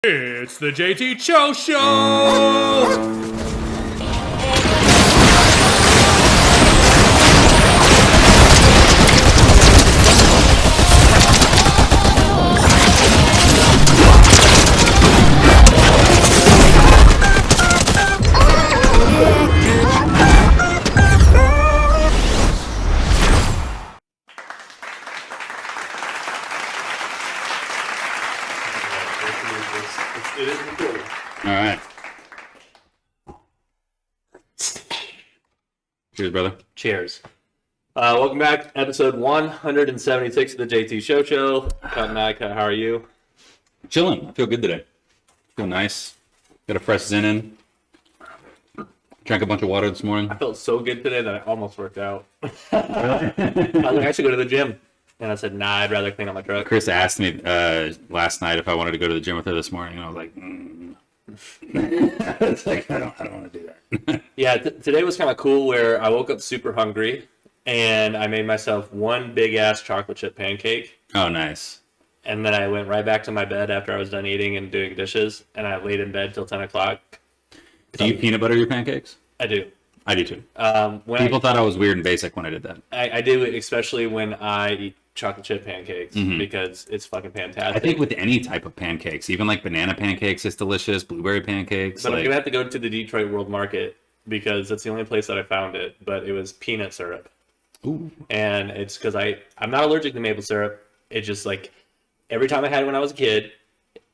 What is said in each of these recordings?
It's the JT Cho Show! It is recording. All right. Cheers, brother. Cheers. Welcome back, episode 176 of the JT Show. Cut and I, how are you? Chilling. I feel good today. Feel nice. Got a fresh Zen in. Drank a bunch of water this morning. I felt so good today that I almost worked out. I was like, I should go to the gym. And I said, nah, I'd rather clean up my truck. Chris asked me last night if I wanted to go to the gym with her this morning, and I was like, It's like, I don't want to do that. Yeah, today was kind of cool where I woke up super hungry, and I made myself one big-ass chocolate chip pancake. Oh, nice. And then I went right back to my bed after I was done eating and doing dishes, and I laid in bed till 10 o'clock. Do you peanut butter your pancakes? I do. I do too. When People thought I was weird and basic when I did that. I do, especially when I eat chocolate chip pancakes, because it's fucking fantastic. I think with any type of pancakes, even like banana pancakes is delicious, blueberry pancakes. But I'm going to have to go to the Detroit World Market because that's the only place that I found it, but it was peanut syrup. Ooh. And it's because I'm not allergic to maple syrup. It's just like every time I had it when I was a kid,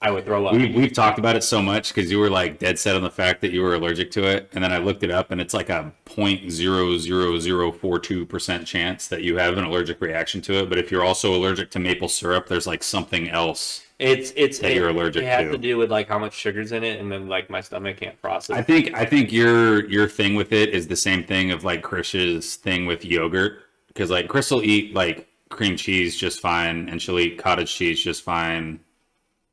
I would throw up. We've talked about it so much because you were like dead set on the fact that you were allergic to it, and then I looked it up, and it's like a 0.00042% chance that you have an allergic reaction to it. But if you're also allergic to maple syrup, there's like something else that you're allergic to. It has to do with like how much sugar's in it, and then like my stomach can't process. I think your thing with it is the same thing of like Chris's thing with yogurt, because like Chris will eat like cream cheese just fine, and she'll eat cottage cheese just fine.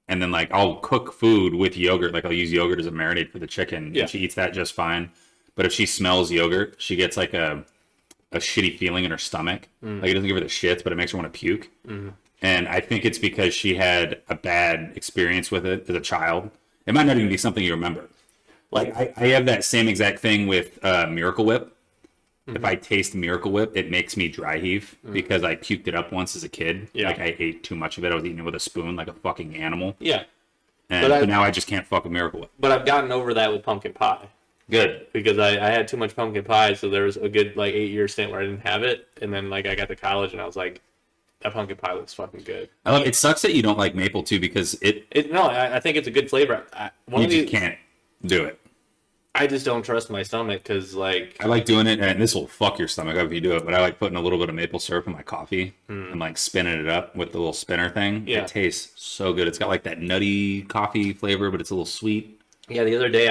And then, like, I'll cook food with yogurt. Like, I'll use yogurt as a marinade for the chicken. Yeah. And she eats that just fine. But if she smells yogurt, she gets, like, a shitty feeling in her stomach. Like, it doesn't give her the shits, but it makes her want to puke. And I think it's because she had a bad experience with it as a child. It might not even be something you remember. Like, I have that same exact thing with Miracle Whip. If I taste Miracle Whip, it makes me dry heave because I puked it up once as a kid. Yeah. Like, I ate too much of it. I was eating it with a spoon like a fucking animal. Yeah. And but now I just can't fuck with Miracle Whip. But I've gotten over that with pumpkin pie. Good. Because I had too much pumpkin pie, so there was a good like 8-year stint where I didn't have it, and then like I got to college and I was like, that pumpkin pie looks fucking good. I love it. Sucks that you don't like maple too because I think it's a good flavor. You just can't do it. I just don't trust my stomach because like I like doing it, and this will fuck your stomach up if you do it. But I like putting a little bit of maple syrup in my coffee and like spinning it up with the little spinner thing. Yeah. It tastes so good. It's got like that nutty coffee flavor, but it's a little sweet. Yeah, the other day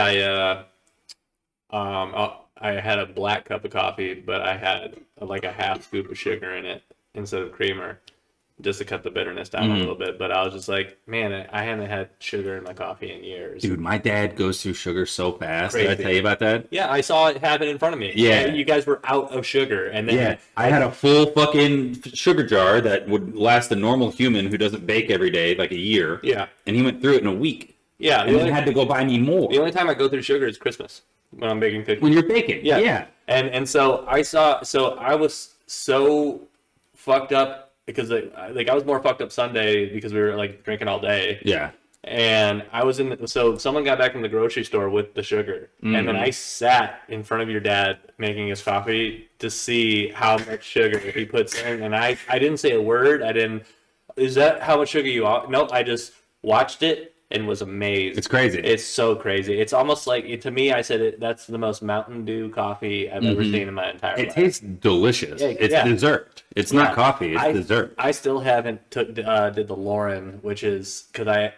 I had a black cup of coffee, but I had like a half scoop of sugar in it instead of creamer, just to cut the bitterness down a little bit. But I was just like, man, I haven't had sugar in my coffee in years. Dude, my dad goes through sugar so fast. Crazy. Did I tell you about that? Yeah, I saw it happen in front of me. Yeah. You guys were out of sugar, and then I had a full fucking sugar jar that would last a normal human who doesn't bake every day like a year. Yeah. And he went through it in a week. Yeah. And then had to go buy me more. The only time I go through sugar is Christmas when I'm baking cookies. When you're baking. Yeah. And so I was so fucked up because like I was more fucked up Sunday because we were like drinking all day. Yeah. And I was so someone got back from the grocery store with the sugar, and then I sat in front of your dad making his coffee to see how much sugar he puts in, and I didn't say a word. Is that how much sugar you are? Nope. I just watched it and was amazed. It's crazy. It's so crazy. It's almost like, to me, I said that's the most Mountain Dew coffee I've ever seen in my entire life. It tastes delicious. Yeah, it's dessert. It's not coffee. It's dessert. I still haven't did the Lauren, which is because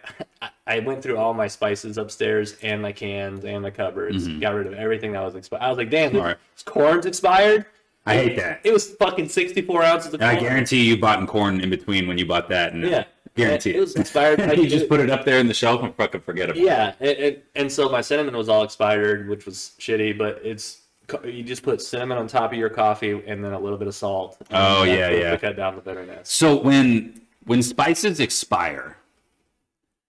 I went through all my spices upstairs and my cans and the cupboards, got rid of everything that was expired. I was like, damn, this corn's expired. I hate that. It was fucking 64 ounces of corn. I guarantee you bought corn in between when you bought that. And Yeah. Guarantee it was expired. You just put it up there in the shelf and fucking forget about it. Yeah, and so my cinnamon was all expired, which was shitty, but you just put cinnamon on top of your coffee and then a little bit of salt. To cut down the bitterness. So when spices expire,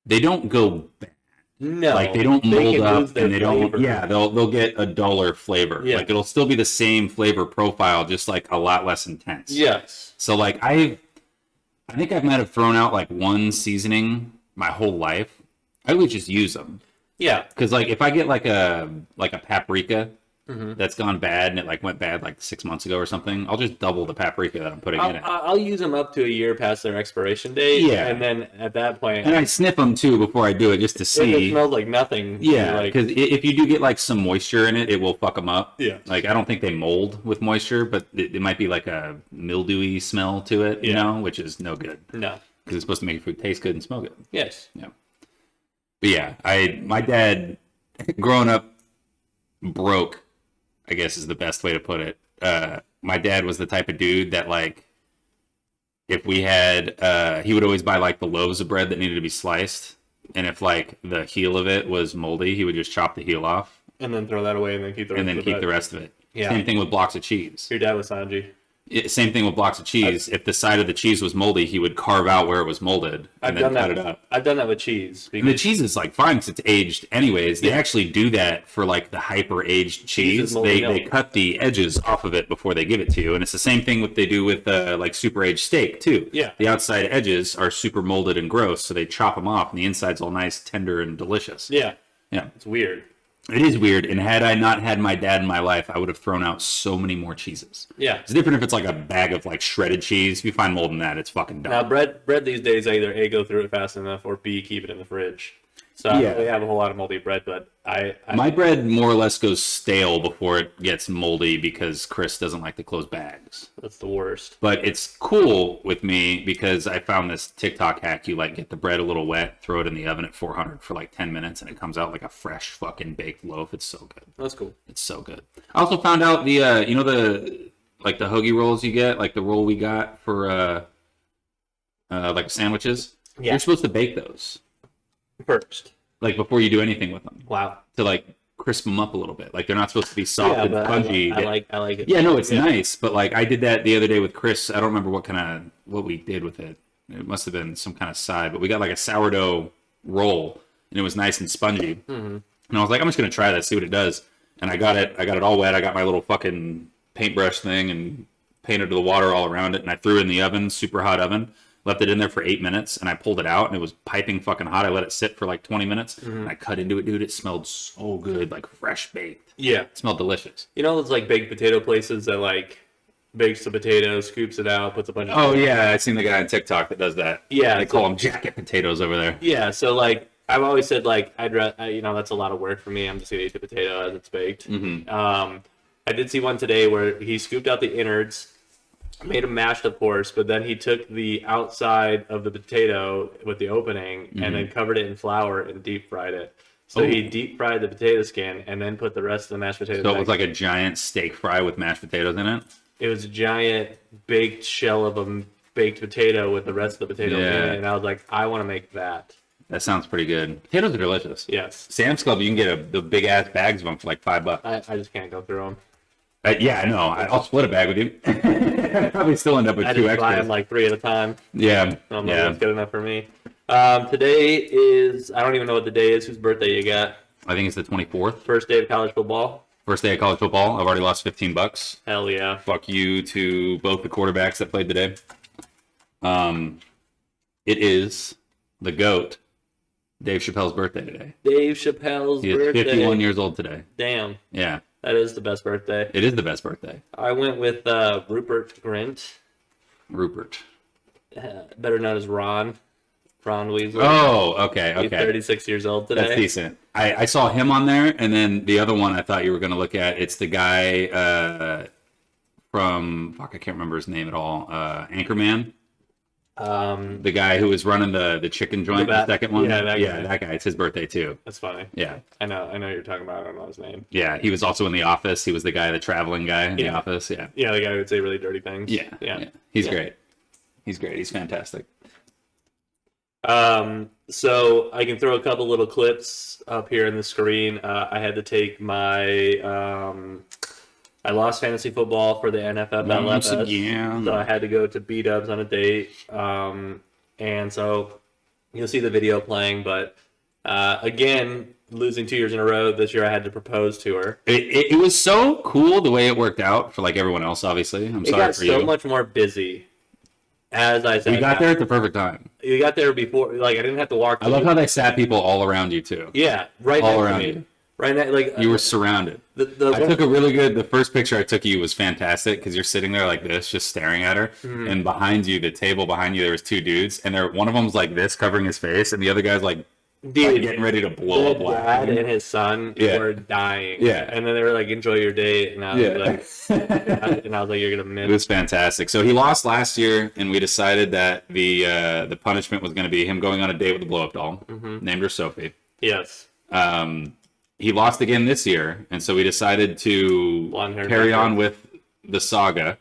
they don't go bad. No, Like they don't they mold can lose up their and they don't. flavor. Yeah, they'll get a duller flavor. Yeah. Like it'll still be the same flavor profile, just like a lot less intense. Yes. So like I think I might have thrown out like one seasoning my whole life. I would just use them Yeah. because like if I get like a paprika that's gone bad and it like went bad like 6 months ago or something, I'll just double the paprika that I'm putting in it. I'll use them up to a year past their expiration date. Yeah. And then at that point, And I sniff them too before I do it just to if it see. smells like nothing, Yeah, like, because if you do get like some moisture in it, it will fuck them up. Yeah. Like I don't think they mold with moisture, but it might be like a mildewy smell to it, you Yeah. know, which is no good no. because it's supposed to make your food taste good and smell good. Yes. Yeah. But yeah, my dad, growing up broke, I guess is the best way to put it. My dad was the type of dude that like, if we had, he would always buy like the loaves of bread that needed to be sliced, and if like the heel of it was moldy, he would just chop the heel off And then throw that away and then keep the rest and then of keep it. the rest of it. Yeah. Same thing with blocks of cheese. Your dad was Sanji. Same thing with blocks of cheese. If the side of the cheese was moldy, he would carve out where it was molded and then cut it up. I've done that with cheese. And the cheese is like fine because it's aged anyways. They actually do that for like the hyper aged cheese. is moldy They milk. cut the edges off of it before they give it to you, and it's the same thing what they do with like super aged steak too. Yeah. The outside edges are super molded and gross, so they chop them off, and the inside's all nice, tender, and delicious. Yeah. Yeah. It's weird. It is weird, and had I not had my dad in my life, I would have thrown out so many more cheeses. Yeah. It's different if it's like a bag of like shredded cheese. If you find mold in that, it's fucking dumb. Now bread these days either A, go through it fast enough, or B, keep it in the fridge. So Yeah. we have a whole lot of moldy bread, but I My bread more or less goes stale before it gets moldy because Chris doesn't like to close bags. that's the worst. But it's cool with me because I found this TikTok hack. You like get the bread a little wet, throw it in the oven at 400 for like 10 minutes, and it comes out like a fresh fucking baked loaf. It's so good. That's cool. It's so good. I also found out the you know the like the hoagie rolls you get, like the roll we got for like sandwiches. Yeah. You're supposed to bake those First. like before you do anything with them Wow. to like crisp them up a little bit. Like they're not supposed to be soft Yeah, and but spongy. I like it. Yeah, no, it's nice, but like I did that the other day with Chris. I don't remember what we did with it. It must have been some kind of side, but we got like a sourdough roll, and it was nice and spongy. And I was like, I'm just gonna try that, see what it does. And I got it all wet. I got my little fucking paintbrush thing and painted the water all around it, and I threw it in the oven, super hot oven. Left it in there for 8 minutes, and I pulled it out, and it was piping fucking hot. I let it sit for like 20 minutes, and I cut into it, dude. It smelled so good, like fresh baked. Yeah. It smelled delicious. You know those like baked potato places that like bakes the potato, scoops it out, puts a bunch of Oh yeah, I seen the guy on TikTok that does that. Yeah, they call them jacket potatoes over there. Yeah, so like I've always said like you know, that's a lot of work for me. I'm just gonna eat the potato as it's baked. I did see one today where he scooped out the innards, made them mashed, of course, but then he took the outside of the potato with the opening and then covered it in flour and deep fried it. So he deep fried the potato skin and then put the rest of the mashed potatoes. So it was like a giant steak fry with mashed potatoes in it. It was a giant baked shell of a baked potato with the rest of the potatoes in Yeah. it, and I was like, I want to make that. That sounds pretty good. Potatoes are delicious. Yes, Sam's Club, you can get the big ass bags of them for like $5. I just can't go through them. Yeah, I know. I'll split a bag with you. I'd probably still end up with I two just buy them extras. like 3 at a time. Yeah, I don't know if yeah. that's good enough for me. Today is, I don't even know what the day is. Whose birthday you got? I think it's the 24th. First day of college football? First day of college football. I've already lost $15. Hell yeah. Fuck you to both the quarterbacks that played today. It is the GOAT, Dave Chappelle's birthday today. Dave Chappelle's He is birthday. 51 years old today. Damn, Yeah, that is the best birthday. it is the best birthday. I went with Rupert Grint, Rupert. better known as Ron. Ron Weasley. Oh, okay, He's okay. 36 years old today. That's decent. I saw him on there, and then the other one I thought you were going to look at, it's the guy from, fuck, I can't remember his name at all, Anchorman. The guy who was running the chicken joint, the second one. Yeah, that guy. that guy. It's his birthday, too. That's funny. Yeah. I know who you're talking about. I don't know his name. Yeah, he was also in The Office. He was the guy, the traveling guy in The Yeah. Office. Yeah. Yeah, the guy who would say really dirty things. Yeah. He's Yeah. great. He's great. He's fantastic. So I can throw a couple little clips up here on the screen. I had to take my I lost fantasy football for the NFL Once LFS, again. so I had to go to B-Dubs on a date. And so you'll see the video playing, but Again, losing 2 years in a row. This year I had to propose to her. It was so cool the way it worked out for like everyone else. Obviously, I'm It sorry got for so you. much more busy. As I said, We got there at the perfect time. You got there before. Like I didn't have to walk. I love how they sat people all around you too. Yeah, right all next around to me. you. Right now, like You were surrounded. I took a really good. The first picture I took of you was fantastic because you're sitting there like this, just staring at her, and behind you, the table behind you, there was two dudes, and one of them was like this, covering his face, and the other guy's like getting ready to blow up. The dad and his son were dying. Yeah, and then they were like, "Enjoy your date," and I was like, "You're gonna miss." It was fantastic. So he lost last year, and we decided that the punishment was going to be him going on a date with a blow up doll, named her Sophie. Yes. He lost again this year, and so we decided to carry on with the saga.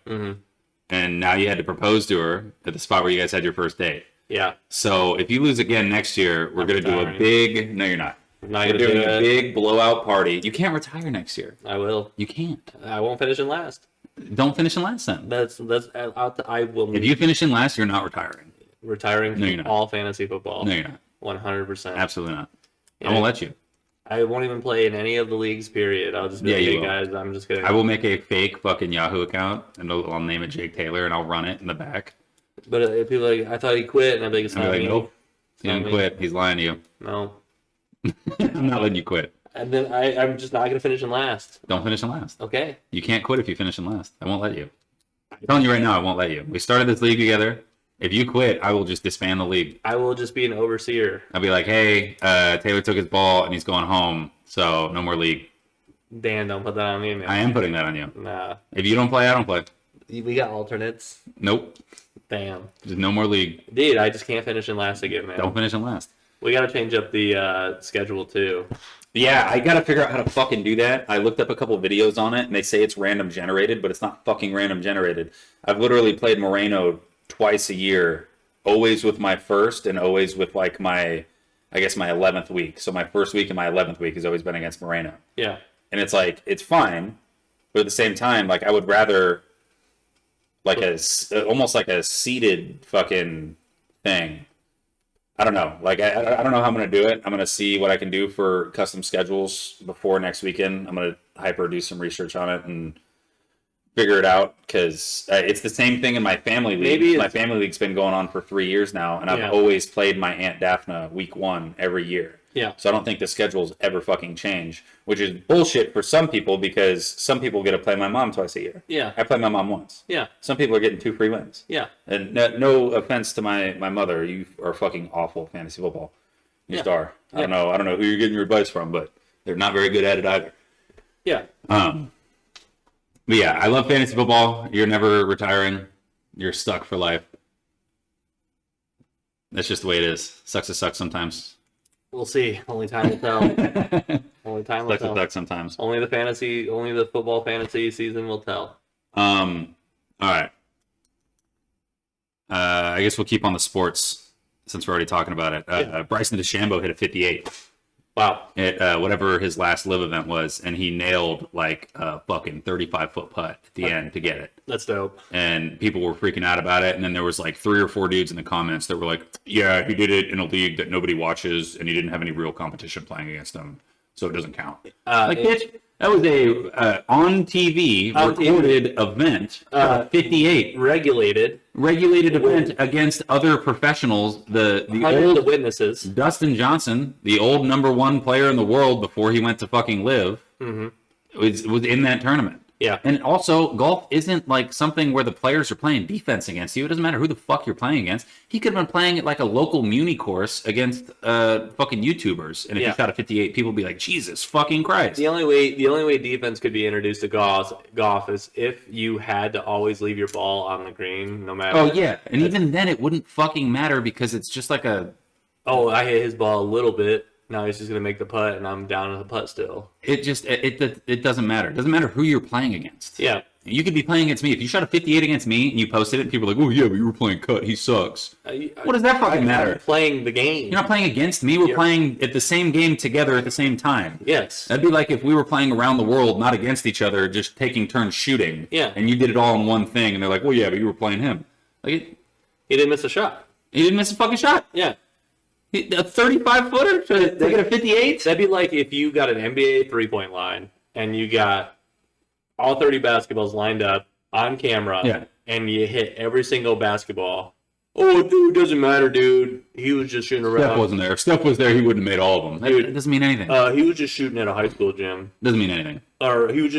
And now you had to propose to her at the spot where you guys had your first date. Yeah. So if you lose again next year, we're going to do a big... No, you're not. We're doing a big blowout party. You can't retire next year. I will. You can't. I won't finish in last. Don't finish in last then. I will. If you finish in last, you're not retiring. Retiring No, you're from not. all fantasy football. No, you're not. 100%. Absolutely not. Yeah. I won't let you. I won't even play in any of the leagues, period. I'll just be like, hey, guys, I'm just kidding. I will make a fake fucking Yahoo account, and I'll name it Jake Taylor, and I'll run it in the back. But if people are like, I thought he quit, and I'm like, it's not me. Nope. He didn't quit. He's lying to you. No. I'm not letting you quit. And then I'm just not going to finish in last. Don't finish in last. Okay. You can't quit if you finish in last. I won't let you. I'm telling you right now, I won't let you. We started this league together. If you quit, I will just disband the league. I will just be an overseer. I'll be like, hey, Taylor took his ball and he's going home, so no more league. Dan, don't put that on me, man. I am putting that on you. Nah. If you don't play, I don't play. We got alternates. Nope. Damn. Just no more league. Dude, I just can't finish in last again, man. Don't finish in last. We got to change up the schedule, too. Yeah, I gotta figure out how to fucking do that. I looked up a couple videos on it, and they say it's random generated, but it's not fucking random generated. I've literally played Moreno twice a year, always with my first and always with like my 11th week. So my first week and my 11th week has always been against Moreno. Yeah. And it's like, it's fine, but at the same time, like I would rather like almost like a seated fucking thing. I don't know. Like, I don't know how I'm going to do it. I'm going to see what I can do for custom schedules before next weekend. I'm going to do some research on it and figure it out because it's the same thing in my family league. My family league's been going on for 3 years now, and I've always played my Aunt Daphne week 1 every year. Yeah. So I don't think the schedules ever fucking change, which is bullshit for some people because some people get to play my mom twice a year. Yeah. I play my mom once. Yeah. Some people are getting 2 free wins. Yeah. And no offense to my mother, you are fucking awful fantasy football. You star. I don't know who you're getting your advice from, but they're not very good at it either. Yeah. But yeah, I love fantasy football. You're never retiring. You're stuck for life. That's just the way it is. Sucks to suck sometimes. We'll see. Only time will tell. Only time will Sucks tell. to suck sometimes. Only the football fantasy season will tell. All right. I guess we'll keep on the sports since we're already talking about it. Bryson DeChambeau hit a 58. Wow. At whatever his last live event was, and he nailed like a fucking 35-foot putt at the end to get it. That's dope. And people were freaking out about it, and then there was like 3 or 4 dudes in the comments that were like, yeah, he did it in a league that nobody watches, and he didn't have any real competition playing against them, so it doesn't count. Bitch, that was a on TV recorded event, 58. Regulated event against other professionals. The old witnesses. Dustin Johnson, the old #1 player in the world before he went to fucking live, was in that tournament. Yeah. And also, golf isn't like something where the players are playing defense against you. It doesn't matter who the fuck you're playing against. He could have been playing at like a local muni course against fucking YouTubers. And if he shot a 58, people would be like, Jesus fucking Christ. The only way defense could be introduced to golf is if you had to always leave your ball on the green, no matter. Oh, yeah. And even then, it wouldn't fucking matter because it's just like a... Oh, I hit his ball a little bit. Now he's just going to make the putt, and I'm down at the putt still. It doesn't matter. It doesn't matter who you're playing against. Yeah. You could be playing against me. If you shot a 58 against me and you posted it, and people are like, oh, yeah, but you were playing cut. He sucks. What does that fucking matter? I'm playing the game. You're not playing against me. We're playing at the same game together at the same time. Yes. That'd be like if we were playing around the world, not against each other, just taking turns shooting. Yeah. And you did it all in one thing, and they're like, well, yeah, but you were playing him. Like, he didn't miss a shot. He didn't miss a fucking shot. Yeah. A 35 footer? Should they get a 58? That'd be like if you got an NBA 3-point line and you got all 30 basketballs lined up on camera, Yeah. and you hit every single basketball. Oh, dude, doesn't matter, dude. He was just shooting around. Steph wasn't there. If Steph was there, he wouldn't have made all of them. That doesn't mean anything. He was just shooting at a high school gym, Doesn't mean anything. or he was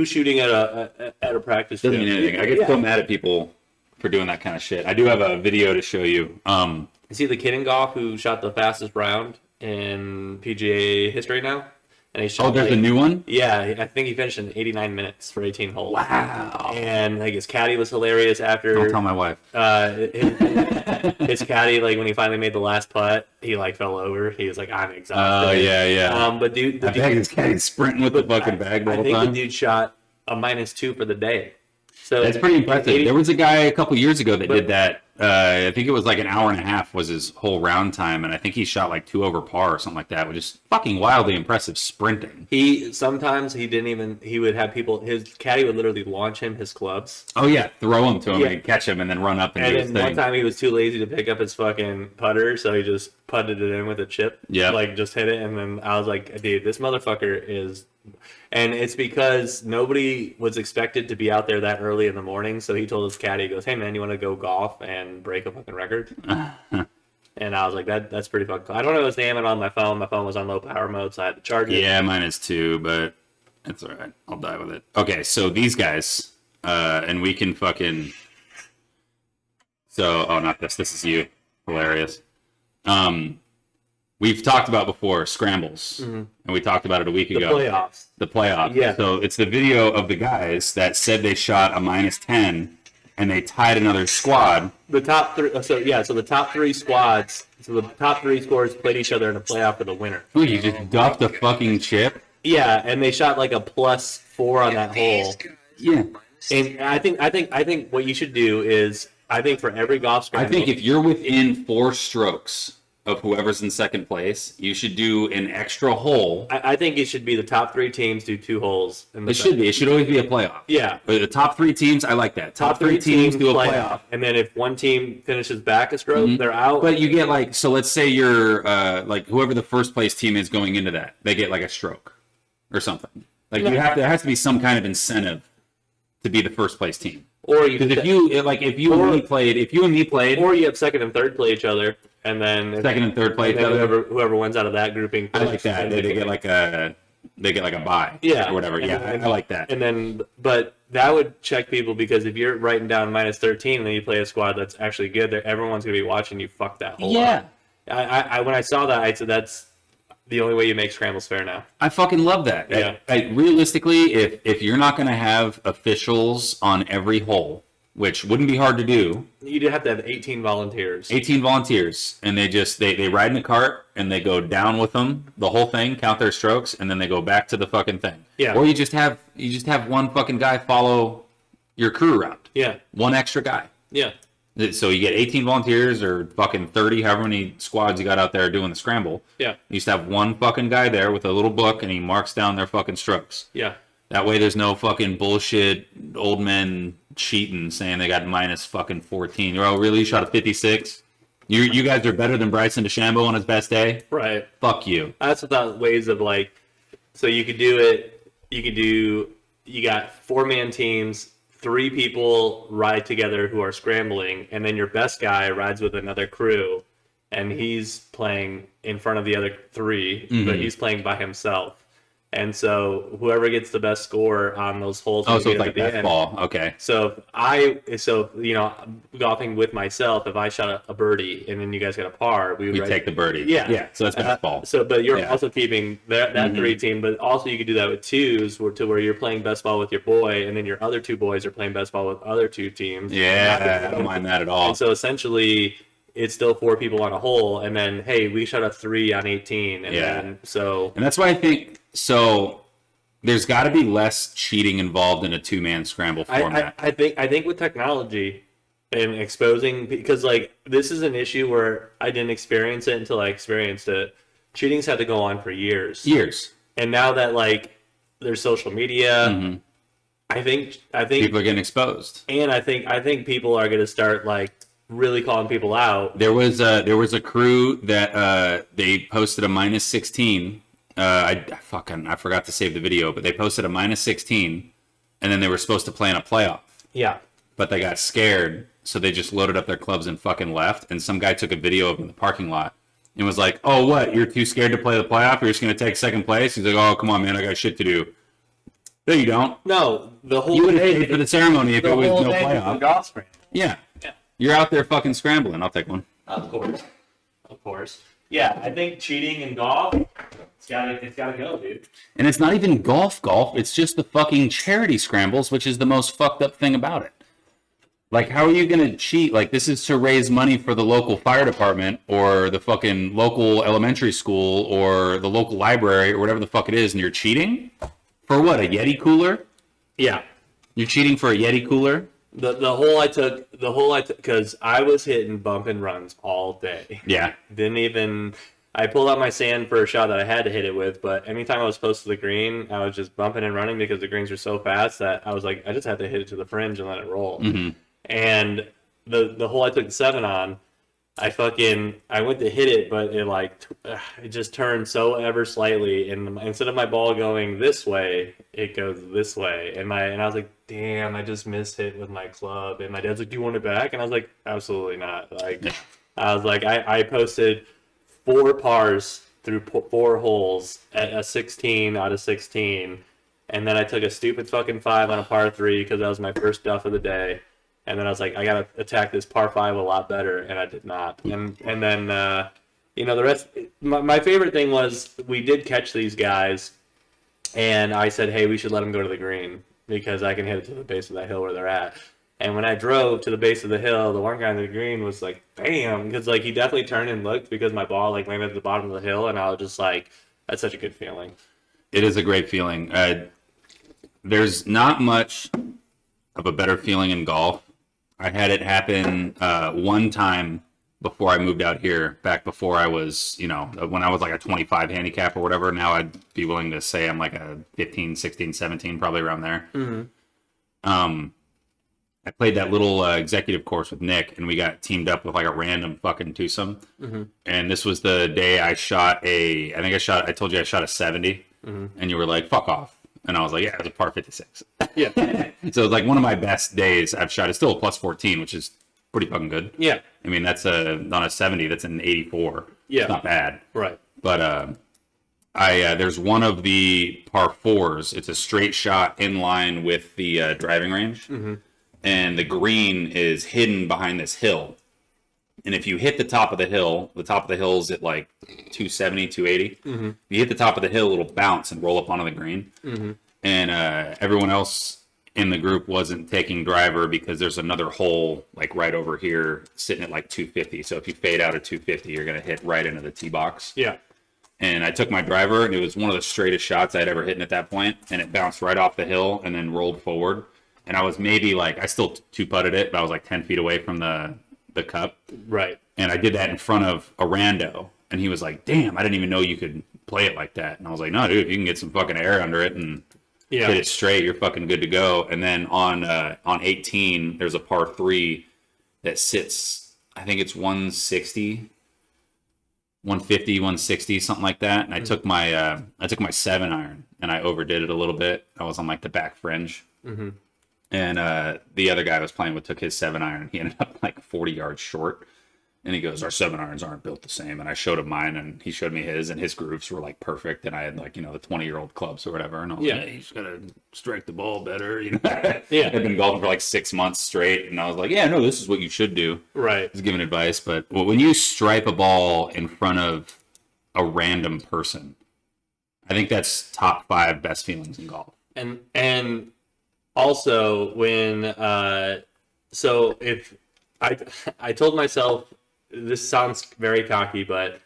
shooting at a practice Doesn't gym. mean anything. I get so mad at people for doing that kind of shit. I do have a video to show you. You see the kid in golf who shot the fastest round in PGA history now, and he shot. Oh, there's a new one? Yeah, I think he finished in 89 minutes for 18 holes. Wow. And like his caddy was hilarious after. Don't tell my wife. His caddy, like when he finally made the last putt, he like fell over. He was like, "I'm exhausted." Oh, yeah. But dude, I bet this guy's sprinting with the fucking bag the I whole think time. the dude shot a -2 for the day. So That's pretty impressive. There was a guy a couple years ago that But- did that. I think it was like an hour and a half was his whole round time, and I think he shot like 2 over par or something like that, which is fucking wildly impressive sprinting. Sometimes he didn't even. He would have people. His caddy would literally launch him his clubs. Oh yeah, throw him to him Yeah. and catch him, and then run up and, And do his then one thing. time he was too lazy to pick up his fucking putter, so he just putted it in with a chip. Yeah. Like just hit it, and then I was like, dude, this motherfucker is. And it's because nobody was expected to be out there that early in the morning, so he told his caddy, he goes, "Hey man, you want to go golf and break a fucking record?" And I was like, that's pretty fucking cool. I don't know his name, and on my phone was on low power mode, so I had to charge it. Yeah, mine is too, but it's all right. I'll die with it. Okay, so these guys, and we can fucking. So, oh, not this. This is you. Hilarious. We've talked about before scrambles, and we talked about it a week The ago. playoffs. The playoff. Yeah. So it's the video of the guys that said they shot a -10, and they tied another squad. The top three. So the top three squads. So the top three scores played each other in a playoff for the winner. Ooh, you just duffed a fucking chip. Yeah, and they shot like a +4 on that hole. Yeah. And I think what you should do is for every golf I scramble. think if you're within 4 strokes of whoever's in second place, you should do an extra hole. I think it should be the top 3 teams do 2 holes. In the It should be. It should always be a playoff. Yeah. But the top 3 teams, I like that. Top 3 teams do a playoff. and then if one team finishes back a stroke, they're out. But you get like, so let's say you're like whoever the first place team is going into that, they get like a stroke or something. Like you have to, there has to be some kind of incentive to be the first place team. or you Because if you and me played, or you have second and third play each other, and then second and third play and each then other. whoever wins out of that grouping. I like that. They get like a bye, Yeah. or whatever. And Yeah, then- I like that. And then, but that would check people, because if you're writing down -13 and then you play a squad that's actually good, everyone's gonna be watching you fuck that whole Yeah. up. I when I saw that, I said that's the only way you make scrambles fair now. I fucking love that. Yeah. Realistically, if you're not going to have officials on every hole, which wouldn't be hard to do, You'd have to have 18 volunteers. 18 volunteers, and they ride in a cart and they go down with them the whole thing, count their strokes, and then they go back to the fucking thing. Yeah. Or you just have one fucking guy follow your crew around. Yeah, One extra guy. yeah, So you get 18 volunteers or fucking 30, however many squads you got out there doing the scramble. yeah, You just have one fucking guy there with a little book, and he marks down their fucking strokes. yeah. That way there's no fucking bullshit old men cheating saying they got -14. Oh, really? You shot a 56? You guys are better than Bryson DeChambeau on his best day? Right. Fuck you. That's without ways of like, so you could do it. You got 4-man teams. 3 people ride together who are scrambling, and then your best guy rides with another crew, and he's playing in front of the other 3, but he's playing by himself. And so whoever gets the best score on those holes, Oh, will so get it's at like the best end. ball. Okay. So golfing with myself, if I shot a birdie and then you guys got a par, we We would take the birdie. Yeah. Yeah. So that's best ball. But you're Yeah. also keeping that 3 team, but also you could do that with 2s, where you're playing best ball with your boy, and then your other 2 boys are playing best ball with other 2 teams. Yeah. I don't mind that at all. And so essentially, it's still 4 people on a hole, and then hey, we shot a 3 on 18, and Yeah. then so And that's why I think so. There's got to be less cheating involved in a 2-man scramble format. I think with technology and exposing, because like this is an issue where I didn't experience it until I experienced it. Cheating's had to go on for years. Years. And now that like there's social media, I think People are getting exposed. and I think people are going to start like really calling people out. There was a crew that they posted a -16. I forgot to save the video, but they posted a -16, and then they were supposed to play in a playoff. Yeah. But they got scared, so they just loaded up their clubs and fucking left. And some guy took a video of them in the parking lot and was like, "Oh, what? You're too scared to play the playoff? You're just gonna take second place?" He's like, "Oh, come on, man, I got shit to do." No, you don't. No, the whole You would have day stayed for the ceremony if it was no playoff. golf scramble. Yeah. Yeah. You're out there fucking scrambling. I'll take one. Of course. Of course. Yeah, I think cheating in golf, it's gotta go, dude. And it's not even golf. It's just the fucking charity scrambles, which is the most fucked up thing about it. Like, how are you going to cheat? Like, this is to raise money for the local fire department or the fucking local elementary school or the local library or whatever the fuck it is, and you're cheating? For what, a Yeti cooler? Yeah. You're cheating for a Yeti cooler? The hole I took, because I was hitting bump and runs all day. Yeah. I pulled out my sand for a shot that I had to hit it with, but anytime I was close to the green, I was just bumping and running because the greens were so fast that I was like, I just had to hit it to the fringe and let it roll. Mm-hmm. And the hole I took the 7 on, I went to hit it, but it just turned so ever slightly, and instead of my ball going this way, it goes this way, and I was like, damn, I just missed it with my club, and my dad's like, do you want it back? And I was like, absolutely not. I was like, I posted 4 pars through 4 holes at a 16 out of 16, and then I took a stupid fucking 5 on a par 3 because that was my first duff of the day. And then I was like, I gotta attack this par 5 a lot better, and I did not. And then the rest. My favorite thing was we did catch these guys, and I said, hey, we should let them go to the green because I can hit it to the base of that hill where they're at. And when I drove to the base of the hill, the one guy on the green was like, bam, because he definitely turned and looked because my ball landed at the bottom of the hill, and I was just like, that's such a good feeling. It is a great feeling. There's not much of a better feeling in golf. I had it happen one time before I moved out here, back before I was, when I was like a 25 handicap or whatever. Now I'd be willing to say I'm like a 15, 16, 17, probably around there. Mm-hmm. I played that little executive course with Nick, and we got teamed up with like a random fucking twosome. Mm-hmm. And this was the day I told you I shot a 70, mm-hmm. and you were like, fuck off. And I was like, yeah, it was a par 56. Yeah. So it's like one of my best days I've shot. It's still a plus 14, which is pretty fucking good. Yeah. I mean, that's on a 70, that's an 84. Yeah. It's not bad. Right. But there's one of the par 4s. It's a straight shot in line with the driving range. Mm-hmm. And the green is hidden behind this hill. And if you hit the top of the hill's at like 270, 280. Mm-hmm. If you hit the top of the hill, it'll bounce and roll up onto the green. Mm-hmm. And everyone else in the group wasn't taking driver because there's another hole like right over here sitting at like 250. So if you fade out at 250, you're going to hit right into the tee box. Yeah. And I took my driver, and it was one of the straightest shots I'd ever hit at that point. And it bounced right off the hill and then rolled forward. And I was maybe I still 2-putted it, but I was like 10 feet away from the cup. Right. And I did that in front of a rando. And he was like, damn, I didn't even know you could play it like that. And I was like, no, dude, if you can get some fucking air under it and hit it straight, you're fucking good to go. And then on 18, there's a par 3 that sits, I think it's 160, 150, 160, something like that. And I took my 7-iron and I overdid it a little bit. I was on like the back fringe. Mm-hmm. And the other guy I was playing with took his 7-iron, and he ended up like 40 yards short. And he goes, our 7-irons aren't built the same. And I showed him mine, and he showed me his, and his grooves were like perfect. And I had like, the 20-year-old clubs or whatever. And I was like, hey, he's got to strike the ball better. Yeah. I've been golfing for like 6 months straight. And I was like, yeah, no, this is what you should do. Right. Just giving advice. But when you stripe a ball in front of a random person, I think that's top 5 best feelings in golf. And also when so if I told myself, this sounds very cocky, but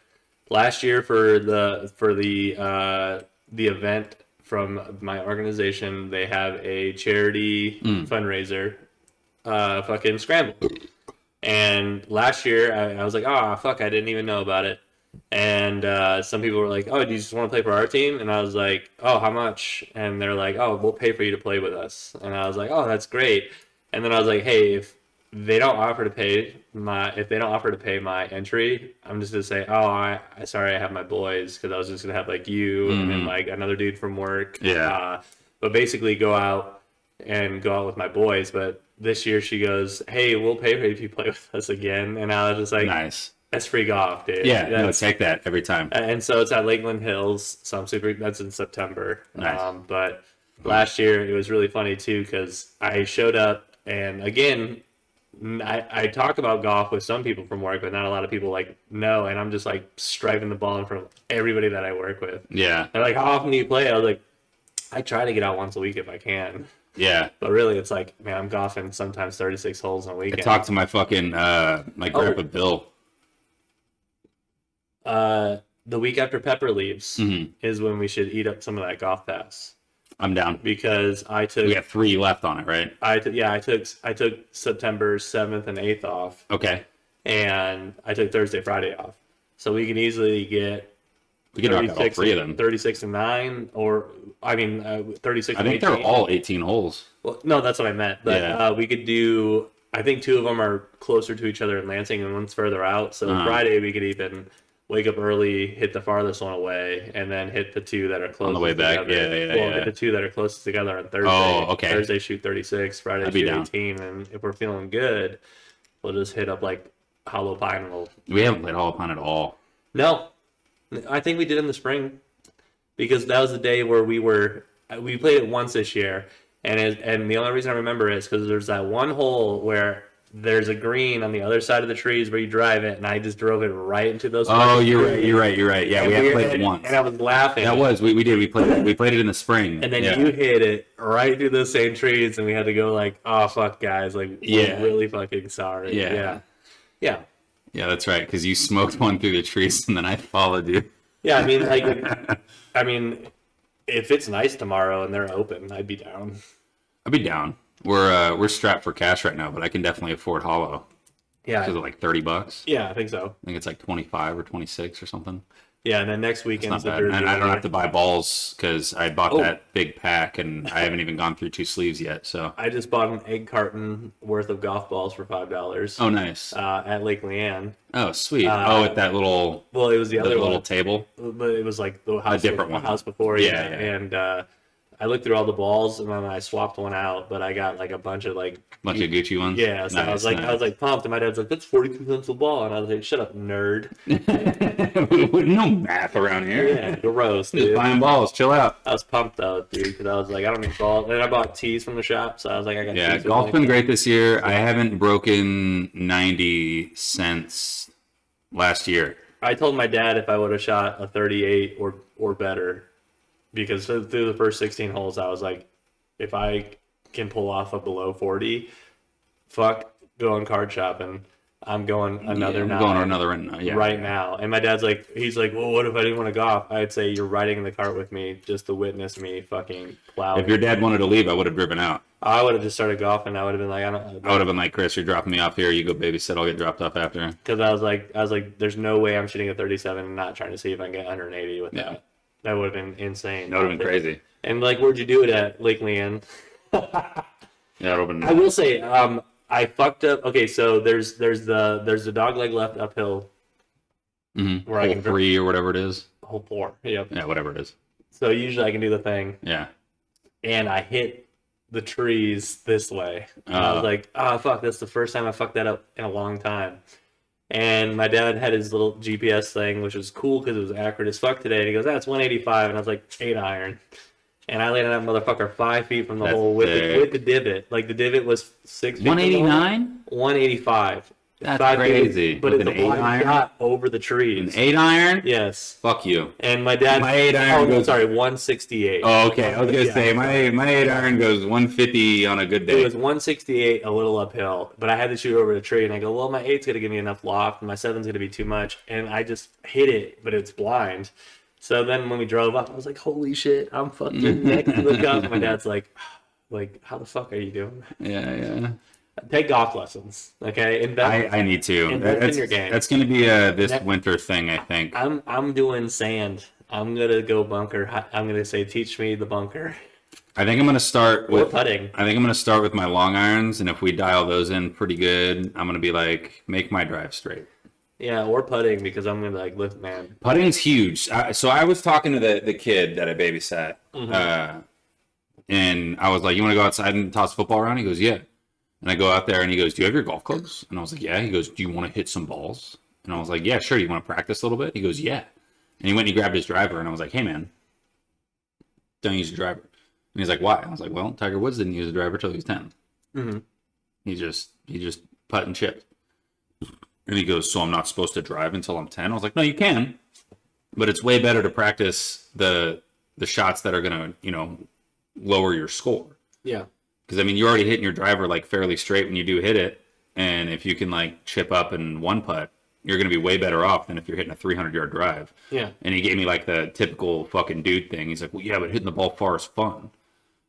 last year for the event from my organization, they have a charity fundraiser fucking scramble. And last year I was like, oh fuck, I didn't even know about it. And some people were like, oh, do you just want to play for our team? And I was like, oh, how much? And they're like, oh, we'll pay for you to play with us. And I was like, oh, that's great. And then I was like, hey, if they don't offer to pay if they don't offer to pay my entry, I'm just gonna say, oh, I sorry, I have my boys, because I was just gonna have like you and then like another dude from work. Yeah. But basically go out with my boys. But this year she goes, hey, we'll pay for you if you play with us again. And I was just like, Nice. that's free golf, dude. Yeah, no, take that every time. And so it's at Lakeland Hills. So I'm super. That's in September. Nice. But last year it was really funny too, because I showed up, and again, I talk about golf with some people from work, but not a lot of people like know. And I'm just like striping the ball in front of everybody that I work with. Yeah. They're like, how often do you play? I was like, I try to get out once a week if I can. Yeah. But really, it's like, man, I'm golfing sometimes 36 holes in a weekend. I talked to my fucking my grandpa Bill. The week after Pepper leaves is when we should eat up some of that golf pass, I'm down. because I took We got 3 left on it, right? I took September 7th and 8th off, Okay. and I took Thursday, Friday off, so we can easily get We can knock out all 3 of them. 36 and 9, or I mean 36. I think and they're 18. all 18 holes. Well, no, that's what I meant. But Yeah. we could do. I think 2 of them are closer to each other in Lansing, and one's further out. So Friday we could even wake up early, hit the farthest one away, and then hit the 2 that are closest On the way back. together. Yeah. Hit the 2 that are closest together on Thursday. Oh, okay. Thursday shoot 36, Friday I'd be shoot down. 18, and if we're feeling good, we'll just hit up like Hollow Pine. And We haven't played Hollow Pine at all. No, I think we did in the spring, because that was the day where we played it once this year, and the only reason I remember it is because there's that one hole where there's a green on the other side of the trees where you drive it, and I just drove it right into those. Oh, fucking you're trees. right. Yeah, And we have played and- it once. and I was laughing. That was we did. We played it in the spring. And then yeah. you hit it right through those same trees, and we had to go like, "Oh fuck, guys! Like, Yeah. we're really fucking sorry." Yeah. Yeah. Yeah, that's right. Because you smoked one through the trees, and then I followed you. Yeah, I mean, like, I mean, if it's nice tomorrow and they're open, I'd be down. I'd be down. We're strapped for cash right now, but I can definitely afford Hollow. Yeah, Is it like $30? yeah, I think so. I think it's like 25 or 26 or something. Yeah, and then next weekend's Not the bad. Jersey. And I don't have to buy balls because I bought Oh. that big pack, and I haven't even gone through 2 sleeves yet. So. I just bought an egg carton worth of golf balls for $5. Oh, nice. At Lake Leanne. Oh, sweet. At that little Well, it was the other little one, table. but it was like the house, different the one. house before. Yeah, Yeah, yeah. and I looked through all the balls, and then I swapped one out, but I got like a bunch of like. Bunch of Gucci ones. Yeah, so I was like, pumped, and my dad's like, "That's 42 cents a ball," and I was like, "Shut up, nerd." no math around here. Yeah, gross, Just dude. buying balls. Chill out. I was pumped though, dude, because I was like, I don't need balls. And I bought tees from the shop, so I was like, I got Yeah, tees with golf's me. been great this year. I haven't broken 90 cents last year. I told my dad if I would have shot a 38 or better, because through the first 16 holes, I was like, if I can pull off a below 40, fuck going card shopping. I'm going another I'm nine going to another yeah. right now. And my dad's like, he's like, well, what if I didn't want to golf? I'd say you're riding in the cart with me just to witness me fucking plow. If your dad wanted to leave, I would have driven out. I would have just started golfing. I would have been like, I don't. I would have been like, Chris, you're dropping me off here. You go babysit. I'll get dropped off after. Because I was like, there's no way I'm shooting a 37 and not trying to see if I can get 180 with Yeah. that. That would have been insane. That would have been crazy. And like, where'd you do it at Lake Leanne? Yeah, that would have I been. will say, I fucked up. Okay, so there's the dog leg left uphill where I Hole can 3 or whatever it is. hole 4. Yep. Yeah, whatever it is. So usually I can do the thing, Yeah. and I hit the trees this way. And I was like, oh fuck, that's the first time I fucked that up in a long time. And my dad had his little GPS thing, which was cool because it was accurate as fuck today. And he goes, that's 185, and I was like, 8 iron. And I landed that motherfucker 5 feet from the That's hole with sick. the divot. Like the divot was 6 feet. 189? 185. That's 5 feet, crazy. but With it's an a 8 blind iron? shot over the An trees. 8 iron? Yes. Fuck you. And my dad. My 8 iron goes. sorry, 168. Oh, okay. I was gonna Yeah. say my 8 iron goes 150 on a good It day. was 168, a little uphill, but I had to shoot over the tree, and I go, well, my 8's going to give me enough loft, and my 7's going to be too much, and I just hit it, but it's blind. So then when we drove up, I was like, holy shit, I'm fucking next to the cup. My dad's like, how the fuck are you doing? Yeah. Take golf lessons, okay? And I need to. Invest in That's, your game. that's going to be a this Next- winter thing, I think. I'm doing sand. I'm going to go bunker. I'm going to say, teach me the bunker. I think I'm gonna start Or with putting. I think I'm gonna start with my long irons, and if we dial those in pretty good, I'm gonna be like, make my drive straight. Yeah, or putting because I'm gonna be like, look, man. Putting's huge. So I was talking to the kid that I babysat, and I was like, "You want to go outside and toss a football around?" He goes, "Yeah." And I go out there, and he goes, "Do you have your golf clubs?" And I was like, "Yeah." He goes, "Do you want to hit some balls?" And I was like, "Yeah, sure. You want to practice a little bit?" He goes, "Yeah." And he went and he grabbed his driver, and I was like, "Hey, man, don't use your driver." And he's like, "Why?" I was like, "Well, Tiger Woods didn't use a driver till he was 10. Mm-hmm. He just putt and chipped." And he goes, "So I'm not supposed to drive until I'm 10?" I was like, "No, you can, but it's way better to practice the shots that are gonna, lower your score." Yeah. Because I mean, you're already hitting your driver like fairly straight when you do hit it, and if you can like chip up and one putt, you're gonna be way better off than if you're hitting a 300-yard drive. Yeah. And he gave me like the typical fucking dude thing. He's like, "Well, yeah, but hitting the ball far is fun."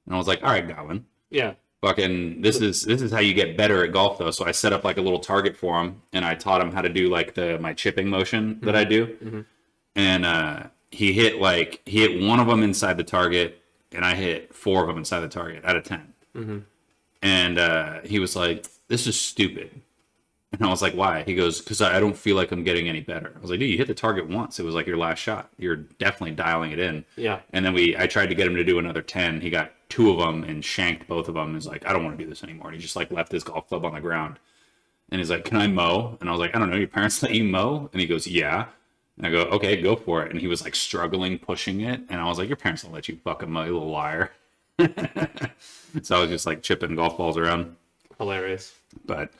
And I was like, "All right, Godwin. Yeah. Fucking this is how you get better at golf though." So I set up like a little target for him, and I taught him how to do like my chipping motion that I do. And he hit one of them inside the target, and I hit 4 of them inside the target out of 10. And he was like, "This is stupid." And I was like, "Why?" He goes, "Because I don't feel like I'm getting any better." I was like, "Dude, you hit the target once. It was like your last shot. You're definitely dialing it in." Yeah. And then I tried to get him to do another 10. He got 2 of them and shanked both of them. He's like, "I don't want to do this anymore." And he just like left his golf club on the ground. And he's like, "Can I mow?" And I was like, "I don't know. Your parents let you mow?" And he goes, "Yeah." And I go, "Okay, go for it." And he was like struggling pushing it. And I was like, "Your parents don't let you fucking mow, you little liar." So I was just like chipping golf balls around. Hilarious. But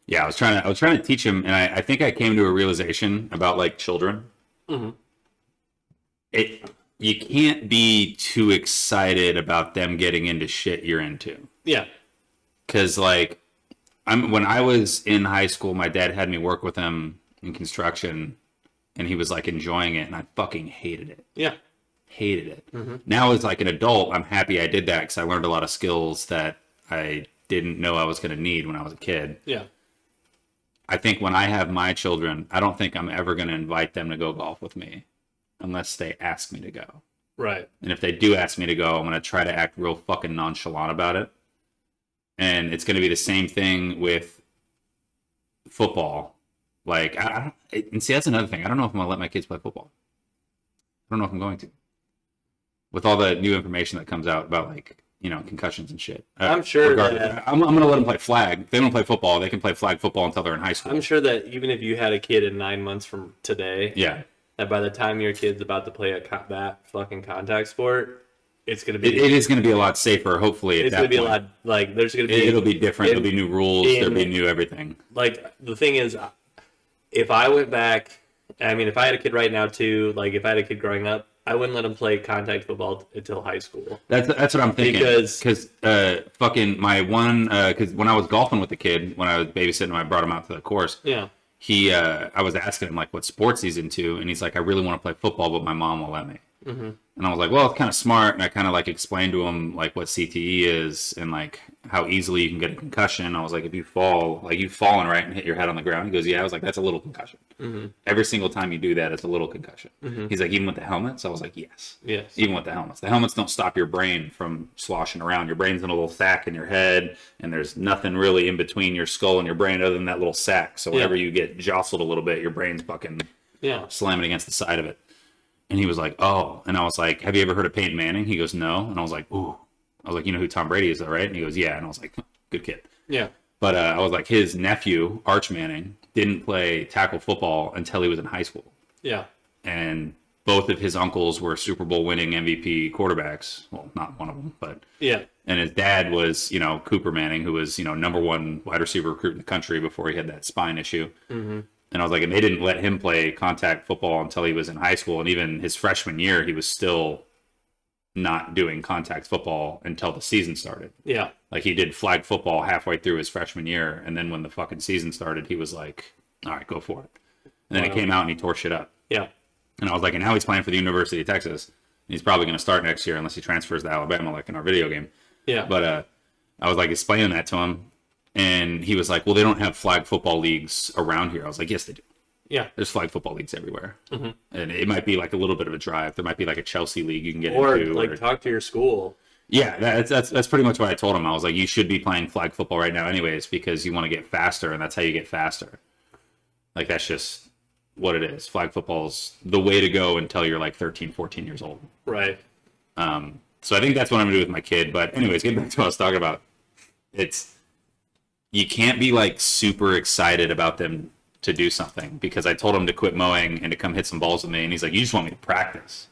yeah, I was trying to teach him, and I think I came to a realization about like children. You can't be too excited about them getting into shit you're into. Yeah. Because like when I was in high school, my dad had me work with him in construction, and he was like enjoying it, and I fucking hated it. Yeah. Hated it. Now as like an adult, I'm happy I did that because I learned a lot of skills that I didn't know I was going to need when I was a kid. Yeah. I think when I have my children, I don't think I'm ever going to invite them to go golf with me unless they ask me to go. Right. And if they do ask me to go, I'm going to try to act real fucking nonchalant about it. And it's going to be the same thing with football. Like, and see, that's another thing. I don't know if I'm going to let my kids play football. I don't know if I'm going to. With all the new information that comes out about like, concussions and shit. I'm sure that I'm going to let them play flag. If they want to play football, they can play flag football until they're in high school. I'm sure that even if you had a kid in 9 months from today, yeah, that by the time your kid's about to play that fucking contact sport, it's gonna be. It is going to be a lot safer. Hopefully, it's gonna be a lot like there's gonna be. It'll be different. There'll be new rules. There'll be new everything. Like the thing is, if I went back, I mean, if I had a kid right now too, like if I had a kid growing up, I wouldn't let him play contact football until high school. That's what I'm thinking. Because fucking my one, because when I was golfing with the kid, when I was babysitting, I brought him out to the course. Yeah. I was asking him like what sports he's into, and he's like, "I really want to play football, but my mom won't let me." And I was like, "Well, it's kind of smart." And I kind of like explained to him like what CTE is and like how easily you can get a concussion. I was like, if you fall, like you've fallen right and hit your head on the ground. He goes, "Yeah." I was like, "That's a little concussion. Every single time you do that, it's a little concussion." He's like, "Even with the helmets?" I was like, "Yes." Even with the helmets. The helmets don't stop your brain from sloshing around. Your brain's in a little sack in your head, and there's nothing really in between your skull and your brain other than that little sack. So whenever you get jostled a little bit, your brain's fucking slamming against the side of it. And he was like, "Oh." And I was like, "Have you ever heard of Peyton Manning?" He goes, "No." And I was like, "Ooh." I was like, "You know who Tom Brady is, though, right?" And he goes, "Yeah." And I was like, "Good kid." Yeah. But I was like, his nephew, Arch Manning, didn't play tackle football until he was in high school. Yeah. And both of his uncles were Super Bowl winning MVP quarterbacks. Well, not one of them, but yeah. And his dad was, Cooper Manning, who was, #1 wide receiver recruit in the country before he had that spine issue. And I was like, and they didn't let him play contact football until he was in high school. And even his freshman year, he was still not doing contact football until the season started. Yeah. Like he did flag football halfway through his freshman year. And then when the fucking season started, he was like, "All right, go for it." And then he came out and he tore shit up. Yeah. And I was like, and now he's playing for the University of Texas. And he's probably going to start next year unless he transfers to Alabama, like in our video game. Yeah. But I was like explaining that to him. And he was like, "Well, they don't have flag football leagues around here." I was like, "Yes, they do. Yeah. There's flag football leagues everywhere." And it might be like a little bit of a drive. There might be like a Chelsea league you can get into. Or like talk to your school. Yeah, that's pretty much what I told him. I was like, you should be playing flag football right now, anyways, because you want to get faster, and that's how you get faster. Like that's just what it is. Flag football's the way to go until you're like 13, 14 years old. Right. So I think that's what I'm gonna do with my kid. But anyways, getting back to what I was talking about, it's you can't be like super excited about them to do something because I told him to quit mowing and to come hit some balls with me, and he's like, you just want me to practice,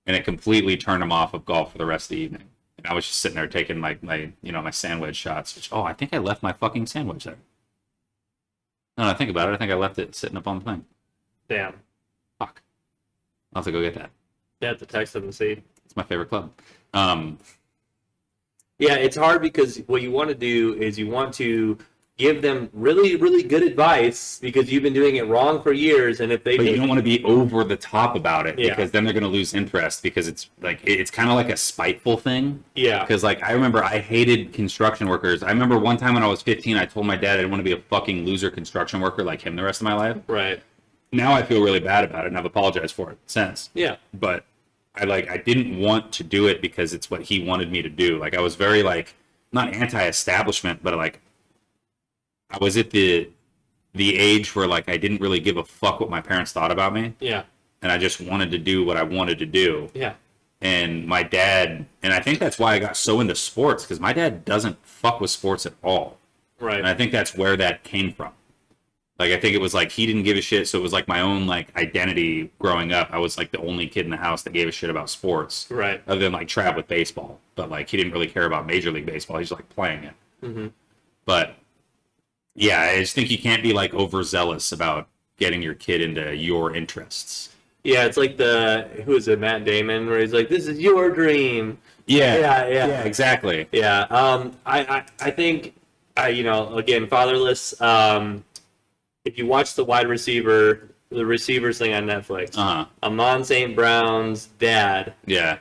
and it completely turned him off of golf for the rest of the evening. And I was just sitting there taking my my sandwich shots. Which, I think I left my fucking sandwich there. No, I think about it. I think I left it sitting up on the thing. Damn. Fuck. I'll have to go get that. You have to text them and see. It's my favorite club. Yeah, it's hard because what you want to do is you want to give them really, really good advice because you've been doing it wrong for years, and if they But you don't want to be over the top about it Yeah. because then they're going to lose interest because it's kind of like a spiteful thing. Yeah. Because like I remember I hated construction workers. I remember one time when I was 15, I told my dad I didn't want to be a fucking loser construction worker like him the rest of my life. Right. Now I feel really bad about it and I've apologized for it since. Yeah. But I didn't want to do it because it's what he wanted me to do. Like I was very like not anti-establishment, but like I was at the age where like I didn't really give a fuck what my parents thought about me, Yeah. and I just wanted to do what I wanted to do. Yeah. And my dad, and I think that's why I got so into sports because my dad doesn't fuck with sports at all, Right. and I think that's where that came from. Like I think it was like he didn't give a shit, so it was like my own like identity growing up. I was like the only kid in the house that gave a shit about sports, Right. other than like Trav with baseball. But like he didn't really care about Major League Baseball. He's just like playing it. Mm-hmm. But yeah, I just think you can't be like overzealous about getting your kid into your interests. Yeah, it's like who is it, Matt Damon, where he's like, "This is your dream." Yeah, Yeah. exactly. Yeah. I think, again, fatherless. If you watch the receivers thing on Netflix, Amon St. Brown's dad, Yeah,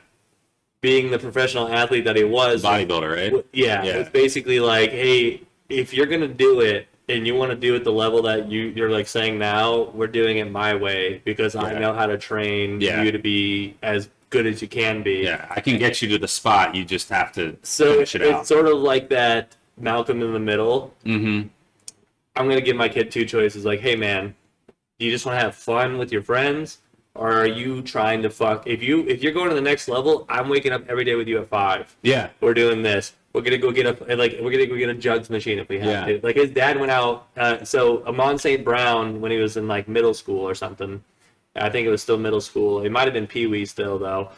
being the professional athlete that he was, bodybuilder, right? yeah, it's basically like, hey, if you're gonna do it and you want to do it the level that you're like saying now, we're doing it my way because I know how to train you to be as good as you can be. Yeah, I can get you to the spot. You just have to So finish it out. it's sort of like that Malcolm in the Middle. Mm-hmm. I'm gonna give my kid two choices. Like, hey man, do you just want to have fun with your friends, or are you trying to fuck? If you're going to the next level, I'm waking up every day with you at 5. Yeah, We're doing this. We're gonna go get a jugs machine if we have to. Like his dad went out. So Amon St. Brown, when he was in like middle school or something, I think it was still middle school. It might have been Pee Wee still though.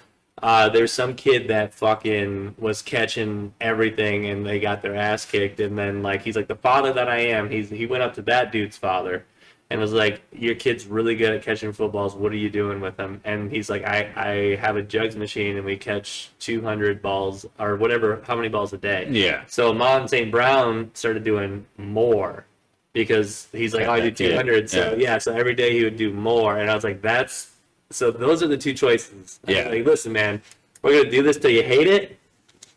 There's some kid that fucking was catching everything and they got their ass kicked. And then like he's like, the father that I am. He went up to that dude's father and was like, your kid's really good at catching footballs. What are you doing with him? And he's like, I have a jugs machine and we catch 200 balls or whatever, how many balls a day. yeah. So Amon St. Brown started doing more because he's like, I do 200. So so every day he would do more. And I was like, so those are the two choices. Yeah. Like, listen, man, we're going to do this till you hate it